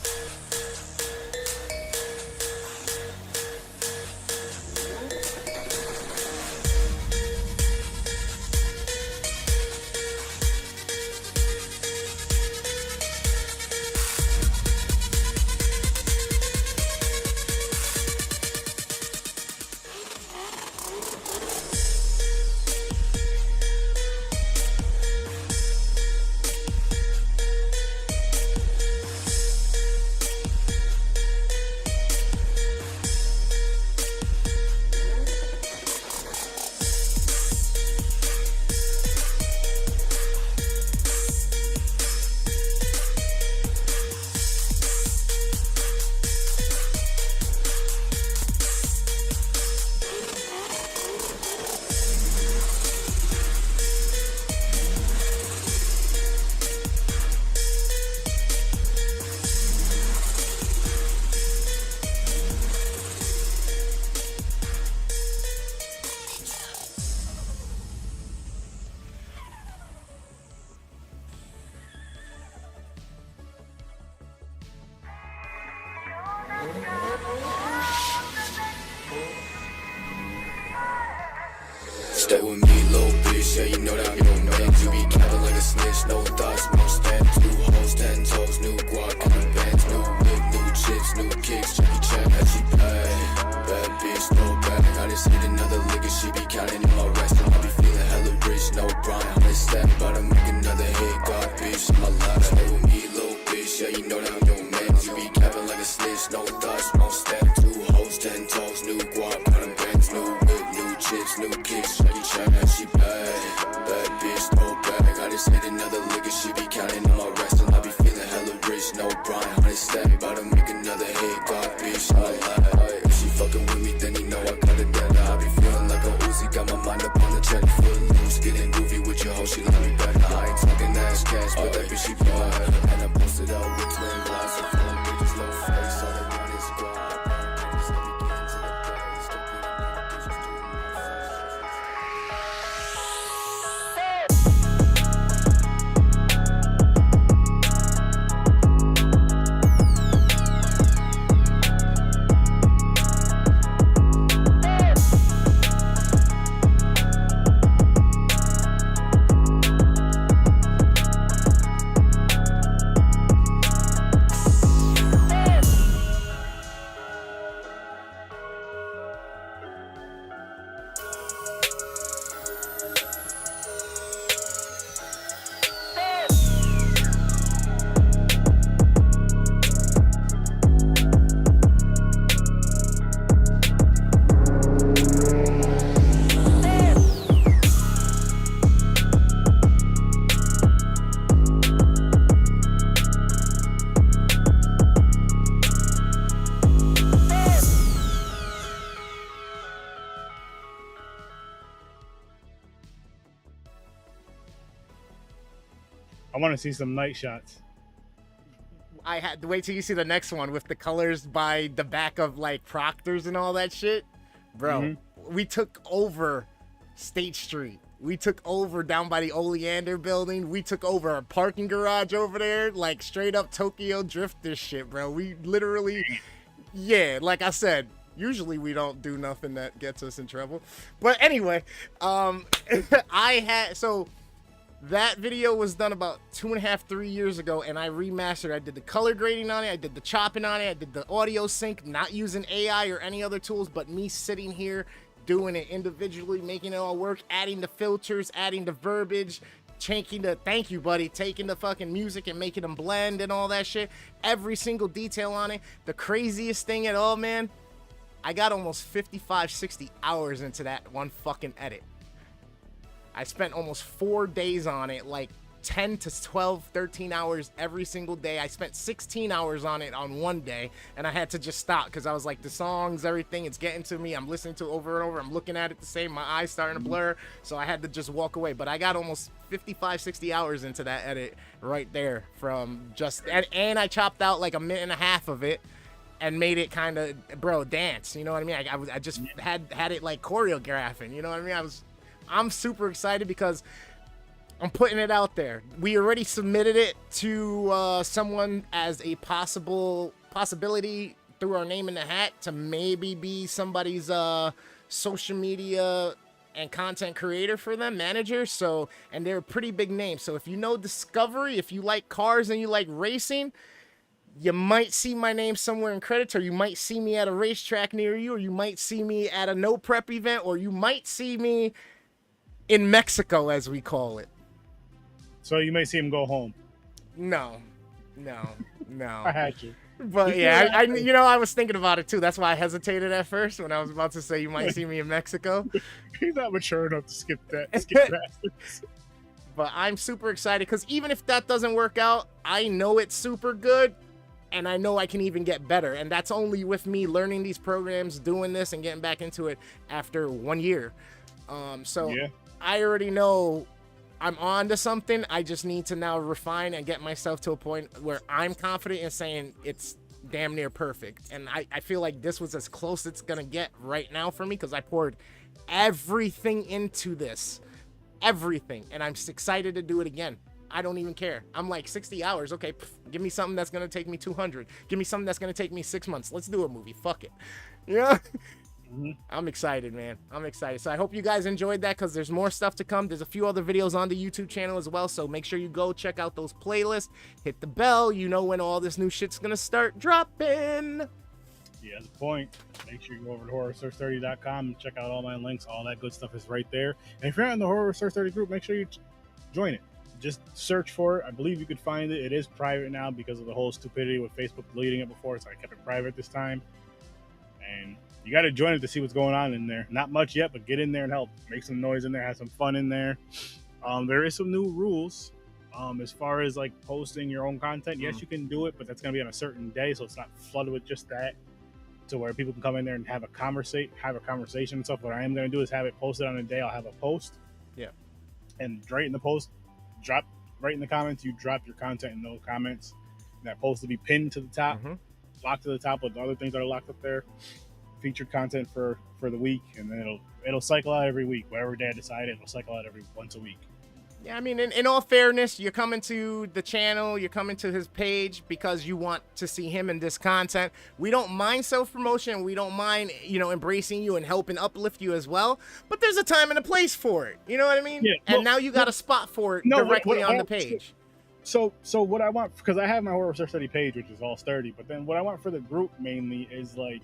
Stay with me, little bitch, yeah, you know that I'm your man. You be capping like a snitch, no thoughts, no stands. New hoes, 10 toes, new guac on the bands. New whip, new chips, new kicks, Jackie Chan, that she pay. Bad bitch, no bag, I just hit another lick and she be counting in my rest. I be feeling hella rich, no Brian, I'm a step, about to make another hit. God, bitch, in my life. Stay with me, little bitch, yeah, you know that I'm your man. You be capping like a snitch, no thoughts, no stands. New hoes, 10 toes, new guac on the bands. New whip, new chips, new kicks, Jackie Chan, that she pay. Bad bitch, no bag, I just hit another lick and she be counting in my rest. And I be feeling hella rich, no Brian, I'm a step, about to make another hit. God, bitch, in my life. If she fucking with me, then you know I got it down. I be feeling like a Uzi, got my mind up on the check. Foot loose, getting groovy with your hoe, she love me back. I ain't talking ass cash, but that bitch she bought. And I posted out with twin glass, I feel like bitches no face, all they want is squad. Bitches let me get into the bag, still beating other bitches doing my face. I want to see some night shots. I had to wait till you see the next one with the colors by the back of like Proctor's and all that shit. Bro, we took over State Street. We took over down by the Oleander building. We took over a parking garage over there, like straight up Tokyo Drifter shit, bro. We literally, yeah, like I said, usually we don't do nothing that gets us in trouble. But anyway, that video was done about 2.5, 3 years ago, and I remastered. I did the color grading on it, I did the chopping on it, I did the audio sync, not using AI or any other tools, but me sitting here doing it individually, making it all work, adding the filters, adding the verbiage, taking the, thank you buddy, taking the fucking music and making them blend and all that shit. Every single detail on it. The craziest thing at all, man, I got almost 55, 60 hours into that one fucking edit. I spent almost 4 days on it, like 10 to 12, 13 hours every single day. I spent 16 hours on it on one day, and I had to just stop because I was like, the songs, everything, it's getting to me. I'm listening to it over and over. I'm looking at it the same. My eyes starting to blur, so I had to just walk away. But I got almost 55, 60 hours into that edit right there from just, and I chopped out like 1.5 minutes of it and made it kind of, bro, dance. You know what I mean? I just had it like choreographing. You know what I mean? I'm super excited because I'm putting it out there. We already submitted it to someone as a possibility through our name in the hat to maybe be somebody's social media and content creator for them, manager. So, and they're a pretty big name. So if you know Discovery, if you like cars and you like racing, you might see my name somewhere in credits, or you might see me at a racetrack near you, or you might see me at a no prep event, or you might see me in Mexico, as we call it. So you may see him go home. No. I had you. But yeah, I was thinking about it too. That's why I hesitated at first when I was about to say you might see me in Mexico. He's not mature enough to skip that. But I'm super excited because even if that doesn't work out, I know it's super good, and I know I can even get better. And that's only with me learning these programs, doing this, and getting back into it after 1 year. Yeah. I already know I'm on to something. I just need to now refine and get myself to a point where I'm confident in saying it's damn near perfect. And I feel like this was as close as it's going to get right now for me because I poured everything into this. Everything. And I'm excited to do it again. I don't even care. I'm like 60 hours. Okay, give me something that's going to take me 200. Give me something that's going to take me 6 months. Let's do a movie. Fuck it. Yeah. I'm excited, man. I'm excited. So I hope you guys enjoyed that, because there's more stuff to come. There's a few other videos on the YouTube channel as well, so make sure you go check out those playlists. Hit the bell. You know when all this new shit's gonna start dropping. Yeah, that's the point. Make sure you go over to hwss30.com and check out all my links. All that good stuff is right there. And if you're not in the hwss 30 group, make sure you join it. Just search for it. I believe you could find it. It is private now because of the whole stupidity with Facebook deleting it before, so I kept it private this time. And you got to join it to see what's going on in there. Not much yet, but get in there and help. Make some noise in there. Have some fun in there. There is some new rules as far as like posting your own content. Yes, you can do it, but that's going to be on a certain day, so it's not flooded with just that. To where people can come in there and have a conversation and stuff. What I am going to do is have it posted on a day. I'll have a post. Yeah. And right in the post, right in the comments, you drop your content in those comments. And that post will be pinned to the top, locked to the top with the other things that are locked up there. Featured content for the week, and then it'll cycle out every week. Whatever day I decide, it'll cycle out every once a week. Yeah, I mean, in all fairness, you're coming to the channel, you're coming to his page because you want to see him in this content. We don't mind self-promotion. We don't mind, embracing you and helping uplift you as well. But there's a time and a place for it. You know what I mean? Yeah, and now you got a spot for it directly on the page. So what I want, because I have my horror study page, which is all sturdy, but then what I want for the group mainly is like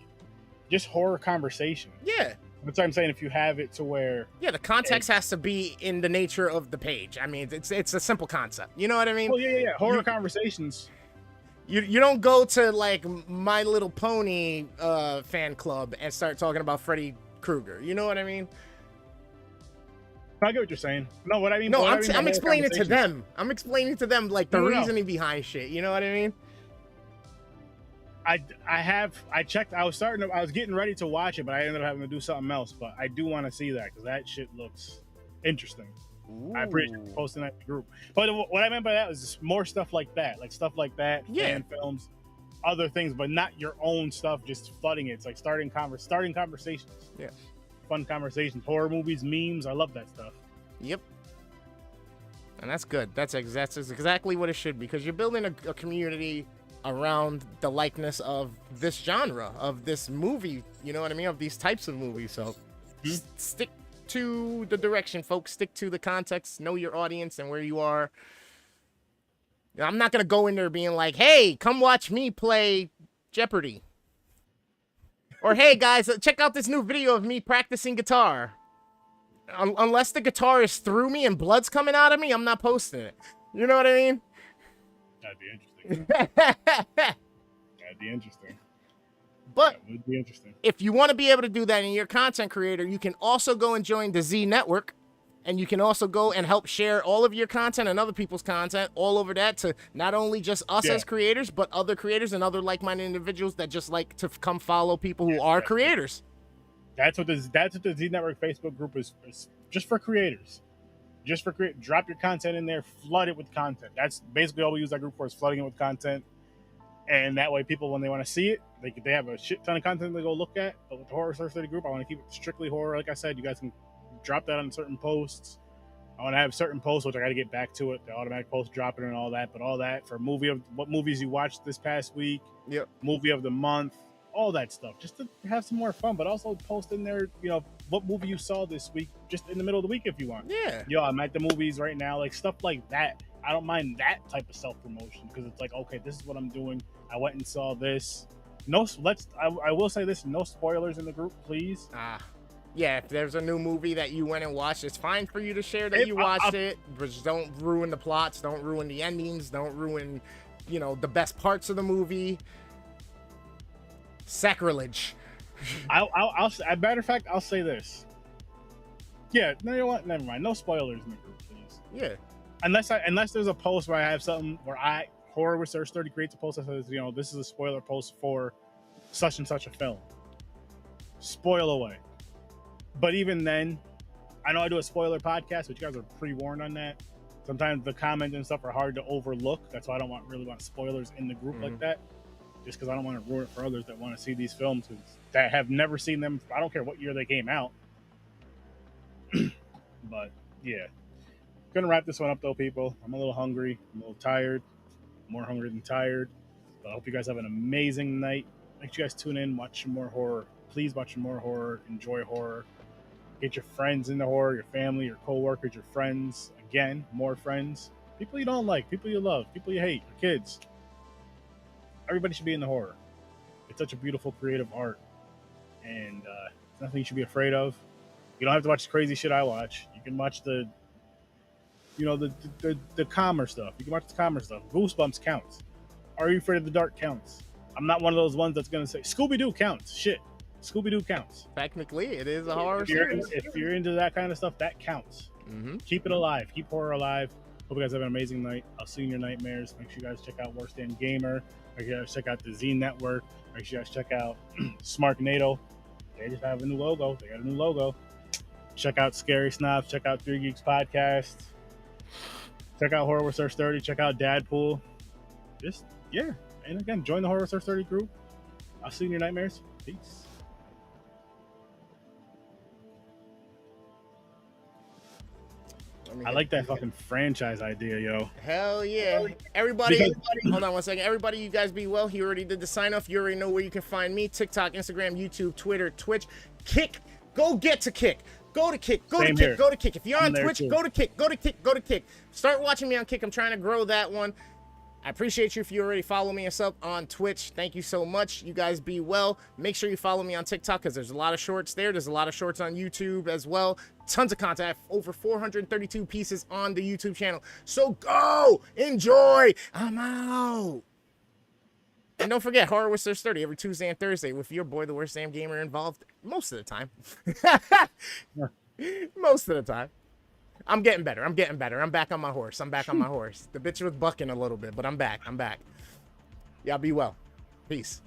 just horror conversation. Yeah. That's what I'm saying. If you have it to where, yeah, the context has to be in the nature of the page. I mean, it's a simple concept. You know what I mean? Well, yeah. Horror conversations. You don't go to like My Little Pony fan club and start talking about Freddy Krueger. You know what I mean? I get what you're saying. No, what I mean. No, I'm explaining to them. I'm explaining to them like the reasoning behind shit. You know what I mean? I checked. I was getting ready to watch it, but I ended up having to do something else. But I do want to see that because that shit looks interesting. Ooh. I appreciate you posting that in the group. But what I meant by that was just more stuff like that, fan films, other things, but not your own stuff. Just flooding it. It's like starting conversations. Yeah, fun conversations, horror movies, memes. I love that stuff. Yep. And that's good. That's exactly what it should be, because you're building a community around the likeness of this genre, of this movie, you know what I mean, of these types of movies. So stick to the direction, folks. Stick to the context. Know your audience and where you are. I'm not going to go in there being like, hey, come watch me play Jeopardy. Or, hey, guys, check out this new video of me practicing guitar. Unless the guitar is through me and blood's coming out of me, I'm not posting it. You know what I mean? That'd be interesting. That'd be interesting. But that would be interesting. If you want to be able to do that and you're a content creator, you can also go and join the Z Network. And you can also go and help share all of your content and other people's content all over that to not only just us as creators, but other creators and other like-minded individuals that just like to come follow people who are creators. That's what the Z Network Facebook group is just for creators. Just for drop your content in there, flood it with content. That's basically all we use that group for, is flooding it with content. And that way people, when they want to see it, they have a shit ton of content to go look at. But with the Horror Source Study group, I want to keep it strictly horror. Like I said, you guys can drop that on certain posts. I want to have certain posts, which I got to get back to it, the automatic post dropping and all that. But all that for what movies you watched this past week, movie of the month, all that stuff, just to have some more fun. But also post in there, what movie you saw this week, just in the middle of the week if you want. Yeah. I'm at the movies right now, like stuff like that. I don't mind that type of self-promotion because it's like, okay, this is what I'm doing. I went and saw this. I will say this: no spoilers in the group, please. Yeah, if there's a new movie that you went and watched, it's fine for you to share that you watched it, but just don't ruin the plots, don't ruin the endings, don't ruin, the best parts of the movie. Sacrilege. Matter of fact, I'll say this. Yeah, no, you know what? Never mind. No spoilers in the group, please. Yeah. Unless there's a post where I have something where Horror Research 30 creates a post that says, this is a spoiler post for such and such a film. Spoil away. But even then, I know I do a spoiler podcast, but you guys are pre-warned on that. Sometimes the comments and stuff are hard to overlook. That's why I don't really want spoilers in the group like that. Just because I don't want to ruin it for others that want to see these films, that have never seen them. I don't care what year they came out. But yeah, gonna wrap this one up though, people. I'm a little hungry. I'm a little tired. More hungry than tired. But I hope you guys have an amazing night. Make sure you guys tune in, watch some more horror. Please watch more horror. Enjoy horror. Get your friends into horror, your family, your coworkers, your friends. Again, more friends. People you don't like, people you love, people you hate, your kids. Everybody should be in the horror. It's such a beautiful, creative art. And it's nothing you should be afraid of. You don't have to watch the crazy shit I watch. You can watch the calmer stuff. You can watch the calmer stuff. Goosebumps counts. Are You Afraid of the Dark counts. I'm not one of those ones that's going to say, Scooby-Doo counts. Shit. Scooby-Doo counts. Technically, it is a horror If series. you're into that kind of stuff, that counts. Mm-hmm. Keep it alive. Keep horror alive. Hope you guys have an amazing night. I'll see you in your nightmares. Make sure you guys check out Worst Damn Gamer. Make sure you guys check out the Z Network. Make sure you guys check out Smarknado. They just have a new logo. They got a new logo. Check out Scary Snobs. Check out 3 Geeks Podcast. Check out Horror Research 30. Check out Dadpool. Yeah. And again, join the Horror Research 30 group. I'll see you in your nightmares. Peace. I like that fucking franchise idea, yo. Hell yeah. Everybody, hold on one second. Everybody, you guys be well. He already did the sign off. You already know where you can find me. TikTok, Instagram, YouTube, Twitter, Twitch. Kick. Go get to Kick. Go to Kick. Go to Kick. Here. Go to Kick. If you're on Twitch, too. go to Kick. Go to Kick. Go to Kick. Start watching me on Kick. I'm trying to grow that one. I appreciate you if you already follow me and up on Twitch. Thank you so much. You guys be well. Make sure you follow me on TikTok because there's a lot of shorts there. There's a lot of shorts on YouTube as well. Tons of content. I have over 432 pieces on the YouTube channel. So go enjoy. I'm out. And don't forget, Horror Whistles 30 every Tuesday and Thursday with your boy, the Worst Damn Gamer, involved most of the time. Most of the time. I'm getting better. I'm getting better. I'm back on my horse. I'm back on my horse. The bitch was bucking a little bit, but I'm back. I'm back. Y'all be well. Peace.